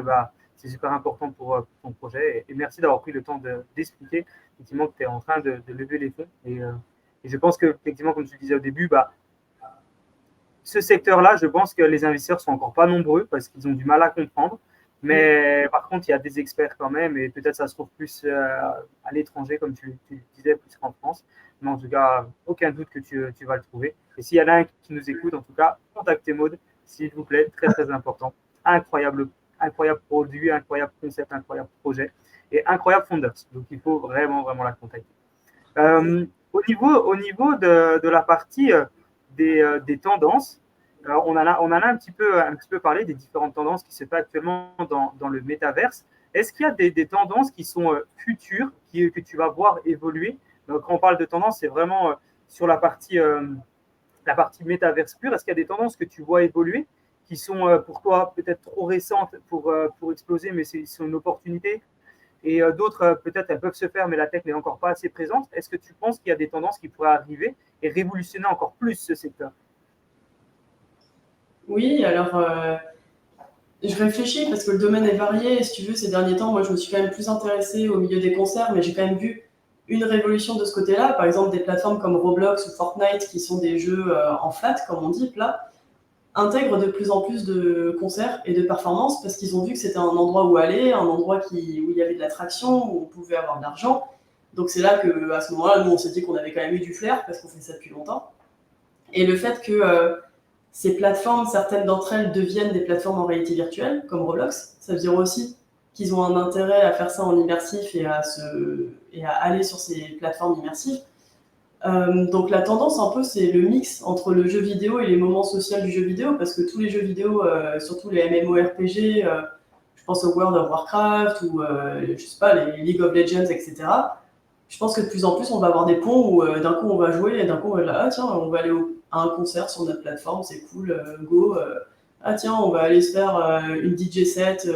c'est super important pour ton projet. Et merci d'avoir pris le temps d'expliquer effectivement que tu es en train de lever les fonds. Et je pense que, effectivement, comme tu le disais au début, ce secteur-là, je pense que les investisseurs ne sont encore pas nombreux parce qu'ils ont du mal à comprendre. Mais par contre, il y a des experts quand même et peut-être ça se trouve plus à l'étranger, comme tu disais, plus qu'en France. Mais en tout cas, aucun doute que tu vas le trouver. Et s'il y en a un qui nous écoute, en tout cas, contactez Maud, s'il vous plaît, très très important. Incroyable produit, incroyable concept, incroyable projet et incroyable founders. Donc il faut vraiment, vraiment la contacter. Au niveau de la partie des tendances, on en a un petit peu parlé des différentes tendances qui se passent actuellement dans le métaverse. Est-ce qu'il y a des tendances qui sont futures, que tu vas voir évoluer? Donc, quand on parle de tendances, c'est vraiment sur la partie métaverse pure. Est-ce qu'il y a des tendances que tu vois évoluer qui sont pour toi peut-être trop récentes pour exploser, mais c'est une opportunité? Et d'autres, peut-être, elles peuvent se faire, mais la tech n'est encore pas assez présente. Est-ce que tu penses qu'il y a des tendances qui pourraient arriver et révolutionner encore plus ce secteur? Oui, alors je réfléchis parce que le domaine est varié. Si tu veux, ces derniers temps, moi, je me suis quand même plus intéressée au milieu des concerts, mais j'ai quand même vu une révolution de ce côté-là. Par exemple, des plateformes comme Roblox ou Fortnite, qui sont des jeux en flat, comme on dit, plat, intègrent de plus en plus de concerts et de performances parce qu'ils ont vu que c'était un endroit où aller, un endroit où il y avait de l'attraction, où on pouvait avoir de l'argent. Donc c'est là qu'à ce moment-là, nous, on s'est dit qu'on avait quand même eu du flair parce qu'on fait ça depuis longtemps. Et le fait que ces plateformes, certaines d'entre elles deviennent des plateformes en réalité virtuelle, comme Roblox, ça veut dire aussi qu'ils ont un intérêt à faire ça en immersif et à aller sur ces plateformes immersives. Donc la tendance un peu, c'est le mix entre le jeu vidéo et les moments sociaux du jeu vidéo, parce que tous les jeux vidéo, surtout les MMORPG, je pense au World of Warcraft ou je sais pas, les League of Legends, etc. Je pense que de plus en plus, on va avoir des ponts où d'un coup on va jouer et d'un coup on va là, ah tiens, on va aller à un concert sur notre plateforme, c'est cool, go. Ah tiens, on va aller se faire une DJ set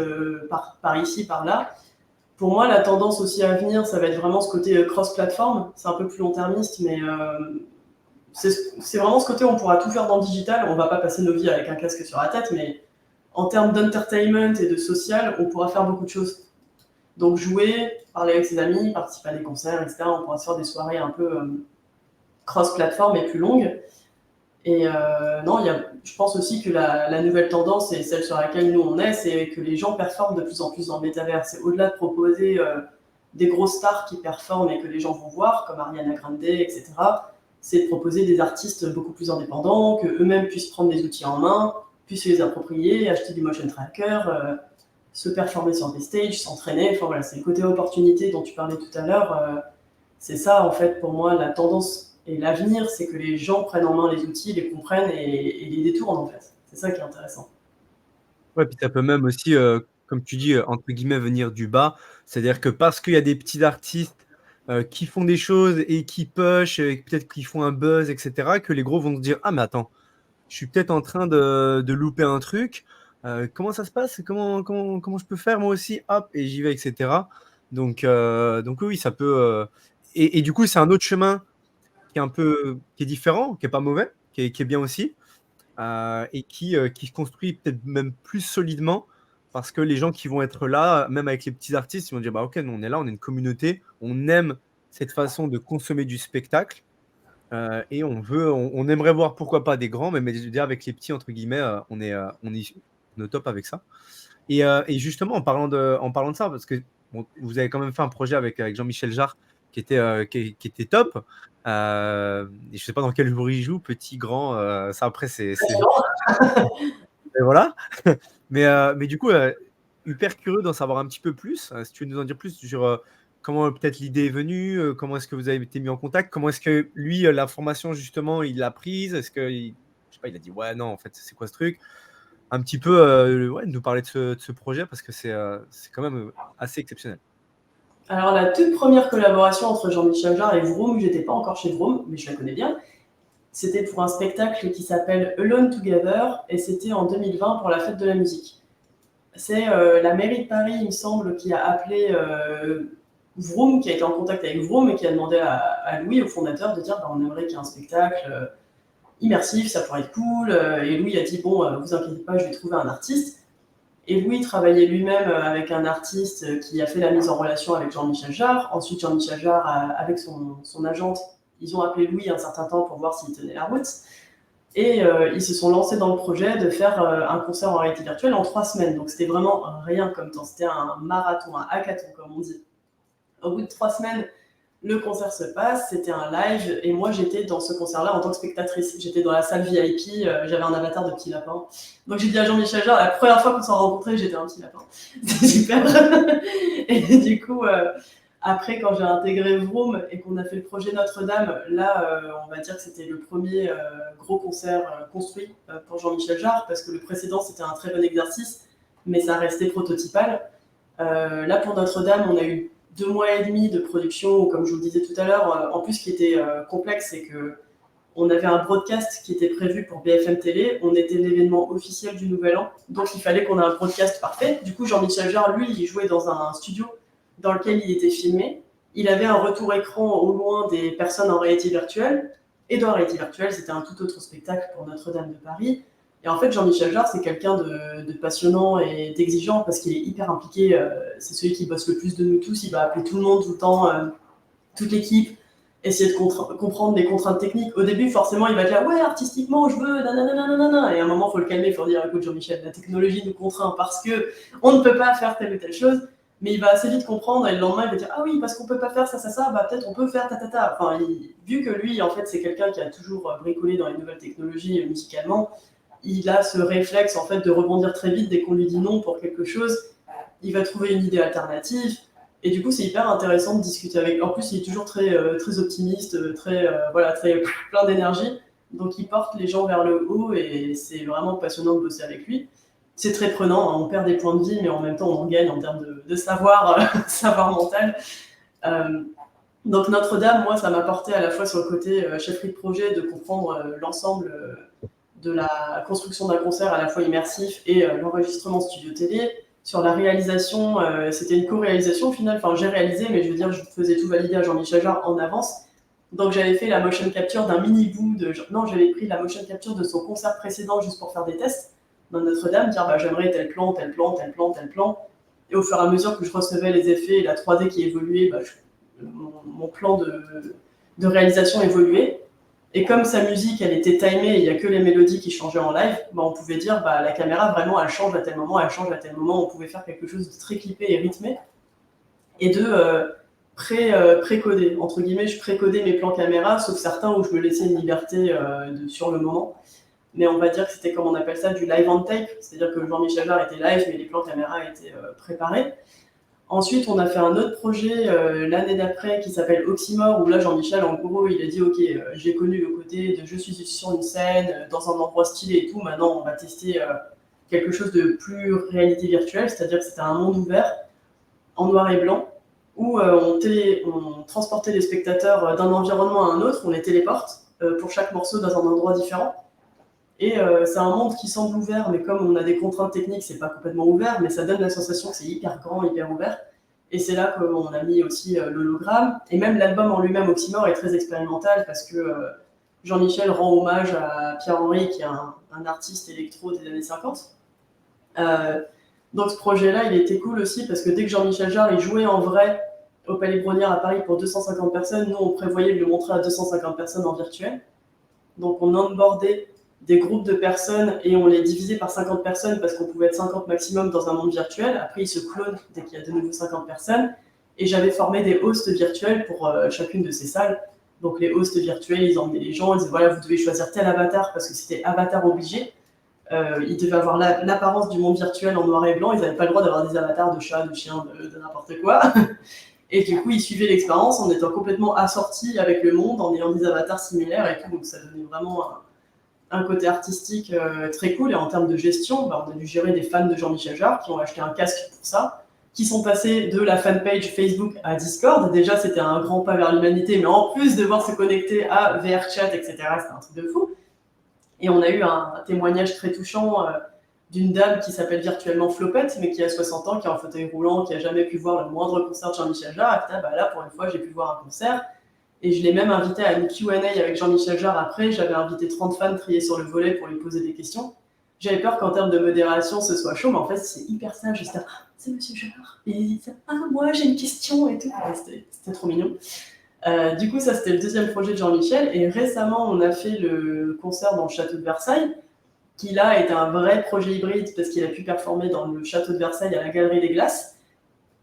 par ici, par là. Pour moi, la tendance aussi à venir, ça va être vraiment ce côté cross-platform. C'est un peu plus long-termiste, mais c'est vraiment ce côté où on pourra tout faire dans le digital. On va pas passer nos vies avec un casque sur la tête, mais en termes d'entertainment et de social, on pourra faire beaucoup de choses. Donc jouer, parler avec ses amis, participer à des concerts, etc. On pourra se faire des soirées un peu cross-platform et plus longues. Et non, je pense aussi que la nouvelle tendance, et celle sur laquelle nous on est, c'est que les gens performent de plus en plus dans le métavers. C'est au-delà de proposer des grosses stars qui performent et que les gens vont voir, comme Ariana Grande, etc. C'est de proposer des artistes beaucoup plus indépendants, qu'eux-mêmes puissent prendre des outils en main, puissent les approprier, acheter du motion tracker, se performer sur des stages, s'entraîner. Enfin voilà, c'est le côté opportunité dont tu parlais tout à l'heure. C'est ça, en fait, pour moi, la tendance et l'avenir, c'est que les gens prennent en main les outils, les comprennent et les détournent, en fait. C'est ça qui est intéressant. Ouais, puis ça peut même aussi, comme tu dis, entre guillemets, «venir du bas». C'est-à-dire que parce qu'il y a des petits artistes, qui font des choses et qui push, et peut-être qu'ils font un buzz et cetera, que les gros vont se dire: «Ah mais attends, je suis peut-être en train de louper un truc, comment ça se passe? Comment je peux faire moi aussi? Hop et j'y vais» et cetera. Donc oui, ça peut. Et du coup, c'est un autre chemin qui est différent, qui est pas mauvais, qui est bien aussi, et qui se construit peut-être même plus solidement parce que les gens qui vont être là, même avec les petits artistes, ils vont dire bah ok, nous on est là, on est une communauté, on aime cette façon de consommer du spectacle. Et on aimerait voir pourquoi pas des grands, mais je veux dire, avec les petits, entre guillemets, on est au top avec ça. Et justement, en parlant de ça, parce que bon, vous avez quand même fait un projet avec Jean-Michel Jarre qui était top. Et je sais pas dans quel jour il joue, petit, grand, ça après, et voilà. Mais du coup, hyper curieux d'en savoir un petit peu plus. Si tu veux nous en dire plus sur comment peut-être l'idée est venue, comment est-ce que vous avez été mis en contact, comment est-ce que lui, l'information justement, il l'a prise, est-ce que, je sais pas, il a dit ouais, non, en fait, c'est quoi ce truc? Un petit peu, ouais, nous parler de ce projet parce que c'est quand même assez exceptionnel. Alors, la toute première collaboration entre Jean-Michel Jarre et Vroom, j'étais pas encore chez Vroom, mais je la connais bien. C'était pour un spectacle qui s'appelle Alone Together et c'était en 2020 pour la fête de la musique. C'est la mairie de Paris, il me semble, qui a appelé Vroom, qui a été en contact avec Vroom et qui a demandé à Louis, au fondateur, de dire bah, on aimerait qu'il y ait un spectacle immersif, ça pourrait être cool. Et Louis a dit bon, vous inquiétez pas, je vais trouver un artiste. Et Louis travaillait lui-même avec un artiste qui a fait la mise en relation avec Jean-Michel Jarre. Ensuite, Jean-Michel Jarre, avec son agente, ils ont appelé Louis un certain temps pour voir s'il tenait la route. Et ils se sont lancés dans le projet de faire un concert en réalité virtuelle en 3 semaines. Donc c'était vraiment rien comme temps. C'était un marathon, un hackathon, comme on dit. Au bout de 3 semaines, le concert se passe, c'était un live, et moi j'étais dans ce concert-là en tant que spectatrice. J'étais dans la salle VIP, j'avais un avatar de petit lapin. Donc j'ai dit à Jean-Michel Jarre, la première fois qu'on s'est rencontrés, j'étais un petit lapin. C'était super. Et du coup, après, quand j'ai intégré Vroom et qu'on a fait le projet Notre-Dame, là, on va dire que c'était le premier gros concert construit pour Jean-Michel Jarre, parce que le précédent, c'était un très bon exercice, mais ça restait prototypal. Là, pour Notre-Dame, on a eu 2 mois et demi de production, comme je vous le disais tout à l'heure. En plus, ce qui était complexe, c'est que on avait un broadcast qui était prévu pour BFM TV. On était l'événement officiel du Nouvel An, donc il fallait qu'on ait un broadcast parfait. Du coup, Jean-Michel Jarre, lui, il jouait dans un studio dans lequel il était filmé. Il avait un retour écran au loin des personnes en réalité virtuelle. Et dans la réalité virtuelle, c'était un tout autre spectacle pour Notre-Dame de Paris. Et en fait, Jean-Michel Jarre, c'est quelqu'un de passionnant et d'exigeant parce qu'il est hyper impliqué. C'est celui qui bosse le plus de nous tous. Il va appeler tout le monde tout le temps, toute l'équipe, essayer de comprendre les contraintes techniques. Au début, forcément, il va dire ouais, artistiquement, je veux nanana. Et à un moment, il faut le calmer, il faut dire écoute, Jean-Michel, la technologie nous contraint parce que on ne peut pas faire telle ou telle chose. Mais il va assez vite comprendre et le lendemain, il va dire ah oui, parce qu'on peut pas faire ça, bah peut-être on peut faire ta. Enfin, vu que lui, en fait, c'est quelqu'un qui a toujours bricolé dans les nouvelles technologies musicalement, il a ce réflexe en fait de rebondir très vite dès qu'on lui dit non pour quelque chose. Il va trouver une idée alternative. Et du coup, c'est hyper intéressant de discuter avec. En plus, il est toujours très, très optimiste, très plein d'énergie. Donc, il porte les gens vers le haut et c'est vraiment passionnant de bosser avec lui. C'est très prenant, hein. On perd des points de vie, mais en même temps, on en gagne en termes de savoir, savoir mental. Donc, Notre-Dame, moi, ça m'a porté à la fois sur le côté chefferie de projet, de comprendre l'ensemble de la construction d'un concert à la fois immersif et l'enregistrement studio télé. Sur la réalisation, c'était une co-réalisation au final. Enfin, j'ai réalisé, mais je veux dire, je faisais tout valider à Jean-Michel Jarre en avance. Donc, j'avais fait la motion capture d'un mini bout de. Non, j'avais pris la motion capture de son concert précédent juste pour faire des tests dans Notre-Dame, dire bah, j'aimerais tel plan, tel plan, tel plan, tel plan. Et au fur et à mesure que je recevais les effets et la 3D qui évoluait, bah, mon plan de réalisation évoluait. Et comme sa musique, elle était timée, il n'y a que les mélodies qui changeaient en live, bah, on pouvait dire bah, la caméra, vraiment, elle change à tel moment, elle change à tel moment. On pouvait faire quelque chose de très clippé et rythmé. Et de pré-coder. Entre guillemets, je pré-codais mes plans caméra, sauf certains où je me laissais une liberté sur le moment. Mais on va dire que c'était, comme on appelle ça, du live on tape. C'est-à-dire que Jean-Michel Jarre était live, mais les plans caméra étaient préparés. Ensuite, on a fait un autre projet l'année d'après qui s'appelle Oxymore, où là, Jean-Michel, en gros, il a dit « Ok, j'ai connu le côté de je suis sur une scène, dans un endroit stylé et tout, maintenant, on va tester quelque chose de plus réalité virtuelle, c'est-à-dire que c'était un monde ouvert, en noir et blanc, où on transportait les spectateurs d'un environnement à un autre, on les téléporte pour chaque morceau dans un endroit différent. Et c'est un monde qui semble ouvert, mais comme on a des contraintes techniques, c'est pas complètement ouvert, mais ça donne la sensation que c'est hyper grand, hyper ouvert. Et c'est là qu'on a mis aussi l'hologramme. Et même l'album en lui-même, Oxymore, est très expérimental parce que Jean-Michel rend hommage à Pierre-Henry, qui est un artiste électro des années 50. Donc ce projet-là, il était cool aussi parce que dès que Jean-Michel Jarre il jouait en vrai au Palais Brongniart à Paris pour 250 personnes, nous on prévoyait de le montrer à 250 personnes en virtuel. Donc on onboardait des groupes de personnes et on les divisait par 50 personnes parce qu'on pouvait être 50 maximum dans un monde virtuel. Après ils se clonent dès qu'il y a de nouveau 50 personnes. Et j'avais formé des hosts virtuels pour chacune de ces salles. Donc les hosts virtuels, ils emmenaient les gens, ils disaient voilà, vous devez choisir tel avatar parce que c'était avatar obligé. Ils devaient avoir l'apparence du monde virtuel en noir et blanc, ils n'avaient pas le droit d'avoir des avatars de chats, de chiens, de n'importe quoi. Et du coup, ils suivaient l'expérience en étant complètement assortis avec le monde, en ayant des avatars similaires et tout. Donc ça donnait vraiment un côté artistique très cool. Et en termes de gestion, on a dû gérer des fans de Jean-Michel Jarre qui ont acheté un casque pour ça, qui sont passés de la fanpage Facebook à Discord. Déjà, c'était un grand pas vers l'humanité, mais en plus devoir se connecter à VRChat, etc., c'était un truc de fou. Et on a eu un témoignage très touchant d'une dame qui s'appelle virtuellement Flopette, mais qui a 60 ans, qui est en fauteuil roulant, qui n'a jamais pu voir le moindre concert de Jean-Michel Jarre. Et bah là, pour une fois, j'ai pu voir un concert. Et je l'ai même invité à une Q&A avec Jean-Michel Jarre après. J'avais invité 30 fans triés sur le volet pour lui poser des questions. J'avais peur qu'en termes de modération, ce soit chaud, mais en fait, c'est hyper sage. J'étais c'est Monsieur Jarre. Et il dit moi, j'ai une question et tout. C'était trop mignon. Du coup, ça, c'était le deuxième projet de Jean-Michel. Et récemment, on a fait le concert dans le château de Versailles, qui là est un vrai projet hybride parce qu'il a pu performer dans le château de Versailles à la Galerie des Glaces.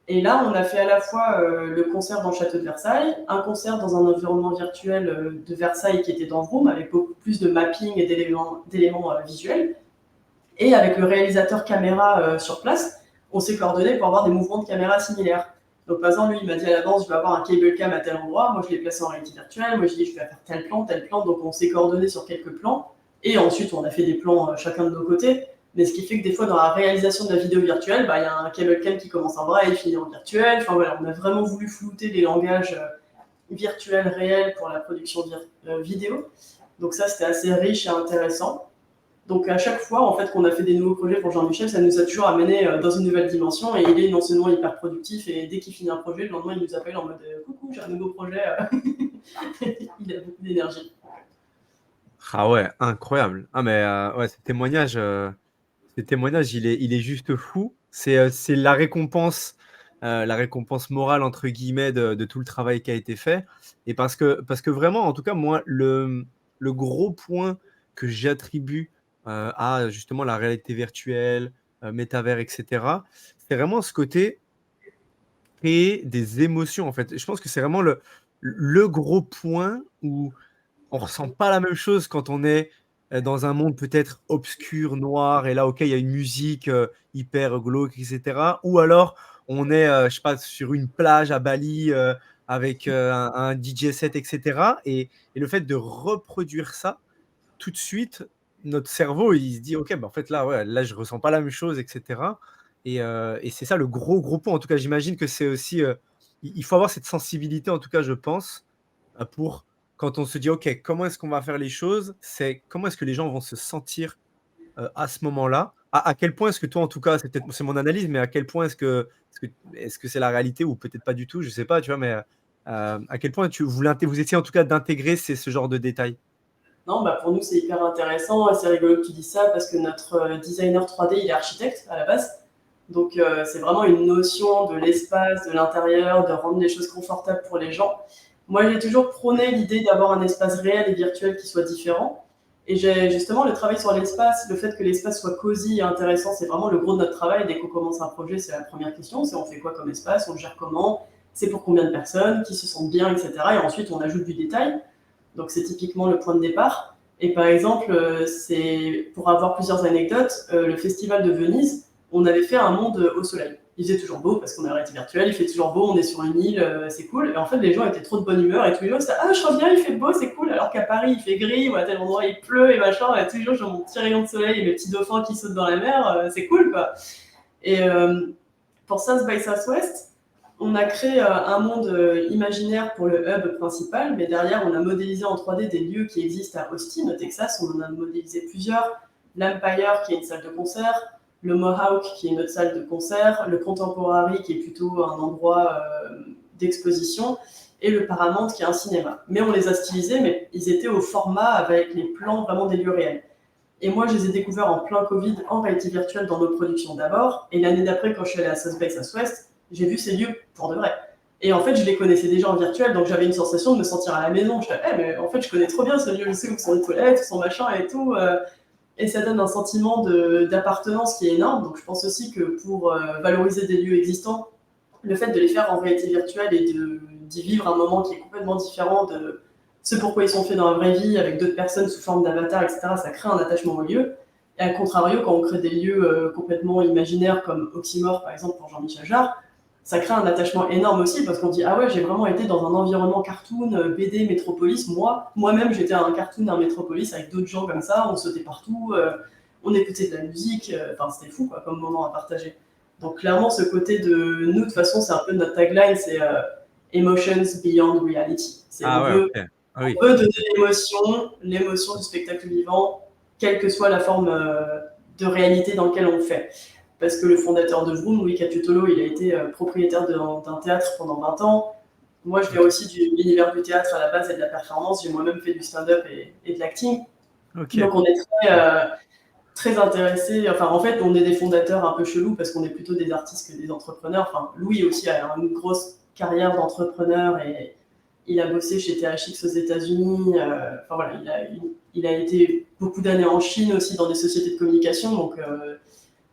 Et là, on a fait à la fois le concert dans le château de Versailles, un concert dans un environnement virtuel de Versailles qui était dans Vroom, avec beaucoup plus de mapping et d'éléments visuels. Et avec le réalisateur caméra sur place, on s'est coordonné pour avoir des mouvements de caméra similaires. Donc, par exemple, lui, il m'a dit à l'avance, je vais avoir un cable cam à tel endroit. Moi, je l'ai placé en réalité virtuelle. Moi, je dis, je vais faire tel plan, tel plan. Donc, on s'est coordonné sur quelques plans. Et ensuite, on a fait des plans chacun de nos côtés. Mais ce qui fait que des fois, dans la réalisation de la vidéo virtuelle, il y a un cable cam qui commence en vrai et finit en virtuel. Enfin, voilà, on a vraiment voulu flouter les langages virtuels réels pour la production vidéo. Donc, ça, c'était assez riche et intéressant. Donc à chaque fois en fait qu'on a fait des nouveaux projets pour Jean-Michel, ça nous a toujours amené dans une nouvelle dimension et il est non seulement hyper productif et dès qu'il finit un projet, le lendemain il nous appelle en mode coucou, j'ai un nouveau projet. Il a beaucoup d'énergie. Ah ouais, incroyable. Ah mais ouais, ce témoignage, il est juste fou. C'est la récompense morale entre guillemets de tout le travail qui a été fait. Et parce que vraiment, en tout cas moi, le gros point que j'attribue à justement la réalité virtuelle, métavers, etc. C'est vraiment ce côté créer des émotions en fait. Je pense que c'est vraiment le gros point où on ressent pas la même chose quand on est dans un monde peut-être obscur, noir, et là, ok, il y a une musique hyper glauque, etc. Ou alors, on est, je sais pas, sur une plage à Bali avec un DJ set, etc. Et le fait de reproduire ça, tout de suite, notre cerveau, il se dit, ok, bah, en fait, là, ouais, là, je ressens pas la même chose, etc. Et c'est ça le gros point. En tout cas, j'imagine que c'est aussi, il faut avoir cette sensibilité, en tout cas, je pense, pour quand on se dit: «OK, comment est-ce qu'on va faire les choses?» C'est comment est-ce que les gens vont se sentir, à ce moment-là? À quel point est-ce que toi, en tout cas, c'est mon analyse, mais à quel point est-ce que c'est la réalité ou peut-être pas du tout, je sais pas, tu vois? Mais, à quel point vous essayez en tout cas d'intégrer ce genre de détails? Non, pour nous c'est hyper intéressant et c'est rigolo que tu dises ça parce que notre designer 3D il est architecte à la base. Donc c'est vraiment une notion de l'espace, de l'intérieur, de rendre les choses confortables pour les gens. Moi, j'ai toujours prôné l'idée d'avoir un espace réel et virtuel qui soit différent. Et j'ai justement le travail sur l'espace, le fait que l'espace soit cosy et intéressant, c'est vraiment le gros de notre travail. Dès qu'on commence un projet, c'est la première question, c'est on fait quoi comme espace, on le gère comment, c'est pour combien de personnes, qui se sentent bien, etc. Et ensuite, on ajoute du détail. Donc c'est typiquement le point de départ. Et par exemple, c'est pour avoir plusieurs anecdotes, le festival de Venise, on avait fait un monde au soleil. Il faisait toujours beau parce qu'on est en réalité virtuelle, il fait toujours beau, on est sur une île, c'est cool. Et en fait, les gens étaient trop de bonne humeur et tous les jours, c'était ah, je reviens, il fait beau, c'est cool. Alors qu'à Paris, il fait gris ou à tel endroit, il pleut et machin. Et tous les jours, j'ai mon petit rayon de soleil et mes petits dauphins qui sautent dans la mer, c'est cool quoi. Et pour South by Southwest, on a créé un monde imaginaire pour le hub principal, mais derrière, on a modélisé en 3D des lieux qui existent à Austin, au Texas. On en a modélisé plusieurs. L'Empire, qui est une salle de concert, le Mohawk, qui est une autre salle de concert, le Contemporary, qui est plutôt un endroit d'exposition, et le Paramount, qui est un cinéma. Mais on les a stylisés, mais ils étaient au format avec les plans vraiment des lieux réels. Et moi, je les ai découverts en plein Covid, en réalité virtuelle, dans nos productions d'abord. Et l'année d'après, quand je suis allée à South by Southwest, j'ai vu ces lieux pour de vrai. Et en fait, je les connaissais déjà en virtuel, donc j'avais une sensation de me sentir à la maison. Je disais, mais en fait, je connais trop bien ce lieu, je sais où sont les toilettes, où sont machin et tout. Et ça donne un sentiment d'appartenance qui est énorme. Donc je pense aussi que pour valoriser des lieux existants, le fait de les faire en réalité virtuelle et d'y vivre un moment qui est complètement différent de ce pourquoi ils sont faits dans la vraie vie, avec d'autres personnes sous forme d'avatar, etc., ça crée un attachement au lieu. Et à contrario, quand on crée des lieux complètement imaginaires comme Oxymore, par exemple, pour Jean-Michel Jarre, ça crée un attachement énorme aussi, parce qu'on dit, ah ouais, j'ai vraiment été dans un environnement cartoon, BD, Métropolis. Moi-même, j'étais à un cartoon, un Métropolis, avec d'autres gens comme ça, on sautait partout, on écoutait de la musique, enfin, c'était fou, quoi, comme moment à partager. Donc clairement, ce côté de nous, de toute façon, c'est un peu notre tagline, c'est Emotions Beyond Reality. Ah ouais, ok. Ah oui. On veut donner l'émotion du spectacle vivant, quelle que soit la forme de réalité dans laquelle on le fait. Parce que le fondateur de Vroom, Louis Catuttolo, il a été propriétaire d'un théâtre pendant 20 ans. Moi, je viens aussi de l'univers du théâtre à la base et de la performance. J'ai moi-même fait du stand-up et de l'acting. Okay. Donc, on est très intéressés. Enfin, en fait, on est des fondateurs un peu chelous parce qu'on est plutôt des artistes que des entrepreneurs. Enfin, Louis aussi a une grosse carrière d'entrepreneur et il a bossé chez THX aux États-Unis. Enfin, voilà, il a été beaucoup d'années en Chine aussi dans des sociétés de communication. Donc,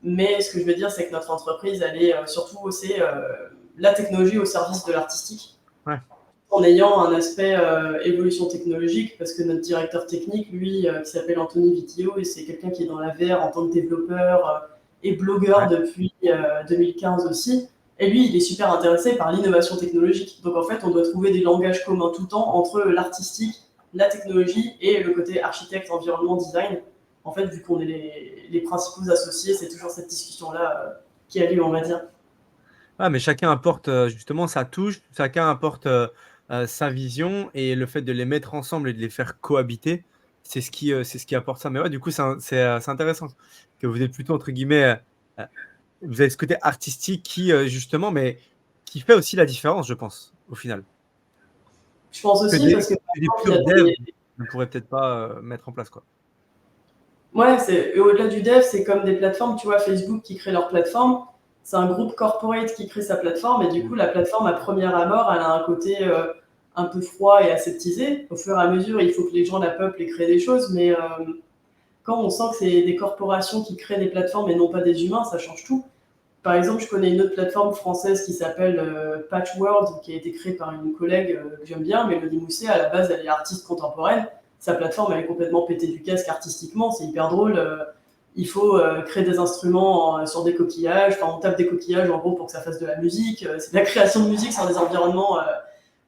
mais ce que je veux dire, c'est que notre entreprise, elle est surtout aussi la technologie au service de l'artistique. Ouais. En ayant un aspect évolution technologique, parce que notre directeur technique, lui, qui s'appelle Anthony Vitio, et c'est quelqu'un qui est dans la VR en tant que développeur et blogueur depuis 2015 aussi. Et lui, il est super intéressé par l'innovation technologique. Donc en fait, on doit trouver des langages communs tout le temps entre l'artistique, la technologie et le côté architecte, environnement, design. En fait, vu qu'on est les principaux associés, c'est toujours cette discussion-là qui a lieu, on va dire. Ah, mais chacun apporte justement sa touche, chacun apporte sa vision et le fait de les mettre ensemble et de les faire cohabiter, c'est ce qui apporte ça. Mais ouais, du coup, c'est intéressant que vous êtes plutôt, entre guillemets, vous avez ce côté artistique qui, justement, mais qui fait aussi la différence, je pense, au final. Je pense aussi, parce que des purs devs ne pourraient peut-être pas mettre en place, quoi. Ouais, au-delà du dev, c'est comme des plateformes, tu vois, Facebook qui crée leur plateforme, c'est un groupe corporate qui crée sa plateforme, et du coup, la plateforme, à première abord, elle a un côté un peu froid et aseptisé. Au fur et à mesure, il faut que les gens la peuplent et créent des choses, mais quand on sent que c'est des corporations qui créent des plateformes et non pas des humains, ça change tout. Par exemple, je connais une autre plateforme française qui s'appelle Patchworld, qui a été créée par une collègue que j'aime bien, Mélodie Mousset. À la base, elle est artiste contemporaine. Sa plateforme, elle est complètement pétée du casque artistiquement. C'est hyper drôle. Il faut créer des instruments sur des coquillages. Enfin, on tape des coquillages, en gros, pour que ça fasse de la musique. C'est de la création de musique sur des environnements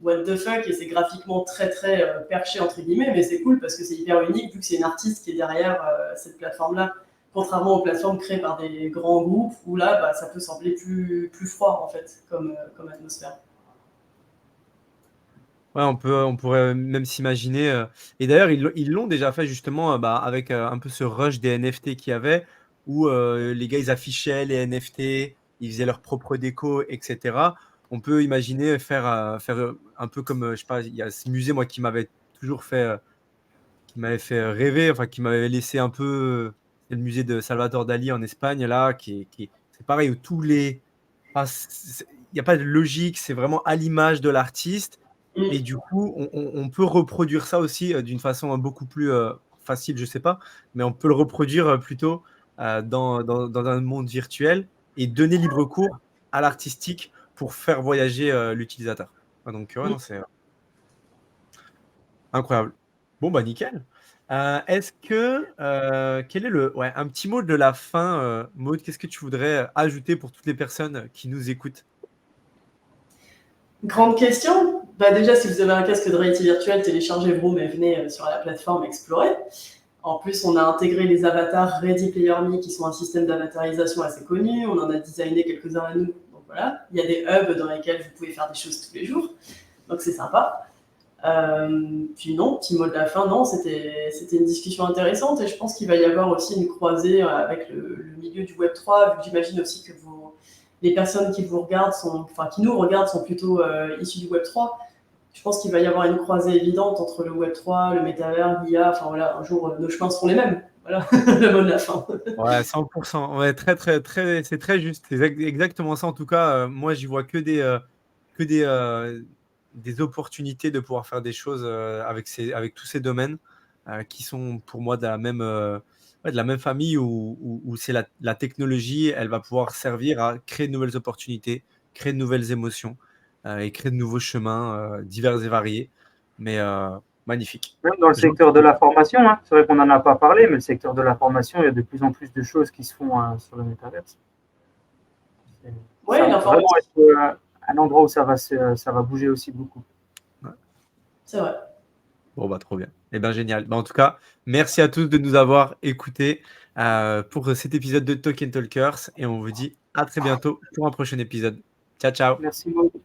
what the fuck, et c'est graphiquement très, très perché, entre guillemets. Mais c'est cool parce que c'est hyper unique, vu que c'est une artiste qui est derrière cette plateforme-là. Contrairement aux plateformes créées par des grands groupes, où là, bah, ça peut sembler plus froid, en fait, comme atmosphère. Ouais, on pourrait même s'imaginer. Et d'ailleurs, ils l'ont déjà fait justement bah, avec un peu ce rush des NFT qu'il y avait, où les gars, ils affichaient les NFT, ils faisaient leur propre déco, etc. On peut imaginer faire un peu comme, je sais pas, il y a ce musée, moi, qui m'avait toujours qui m'avait fait rêver, enfin, qui m'avait laissé un peu. C'est le musée de Salvador Dali en Espagne, là, c'est pareil, où enfin, il n'y a pas de logique, c'est vraiment à l'image de l'artiste. Et du coup, on peut reproduire ça aussi d'une façon beaucoup plus facile, je sais pas, mais on peut le reproduire plutôt dans un monde virtuel et donner libre cours à l'artistique pour faire voyager l'utilisateur. Donc, ouais, non, c'est incroyable. Bon, bah, nickel. Est-ce que, quel est un petit mot de la fin, Maud, qu'est-ce que tu voudrais ajouter pour toutes les personnes qui nous écoutent? Grande question. Bah déjà, si vous avez un casque de réalité virtuelle, téléchargez Vroom et venez sur la plateforme explorer. En plus, on a intégré les avatars Ready Player Me, qui sont un système d'avatarisation assez connu. On en a designé quelques-uns à nous. Donc voilà, il y a des hubs dans lesquels vous pouvez faire des choses tous les jours. Donc c'est sympa. Puis non, petit mot de la fin, non, c'était une discussion intéressante et je pense qu'il va y avoir aussi une croisée avec le milieu du Web3, vu que j'imagine aussi que les personnes qui vous regardent qui nous regardent sont plutôt issues du Web3. Je pense qu'il va y avoir une croisée évidente entre le Web3, le métavers, l'IA. Enfin voilà, un jour nos chemins seront les mêmes. Voilà, le mot de la fin. Ouais, 100%. Ouais, c'est très juste. C'est exactement ça. En tout cas, moi, j'y vois que des opportunités de pouvoir faire des choses avec tous ces domaines qui sont pour moi de la même famille où c'est la technologie, elle va pouvoir servir à créer de nouvelles opportunités, créer de nouvelles émotions et créer de nouveaux chemins divers et variés. Mais magnifique. Même dans le secteur de la formation, hein, c'est vrai qu'on n'en a pas parlé, mais le secteur de la formation, il y a de plus en plus de choses qui se font sur le métaverse. Oui, ça va l'information. vraiment être un endroit où ça va bouger aussi beaucoup. Ouais. C'est vrai. Bon, bah, trop bien. Eh bien, génial. Bah, en tout cas, merci à tous de nous avoir écoutés pour cet épisode de Talk and Talkers et on vous dit à très bientôt pour un prochain épisode. Ciao, ciao. Merci beaucoup.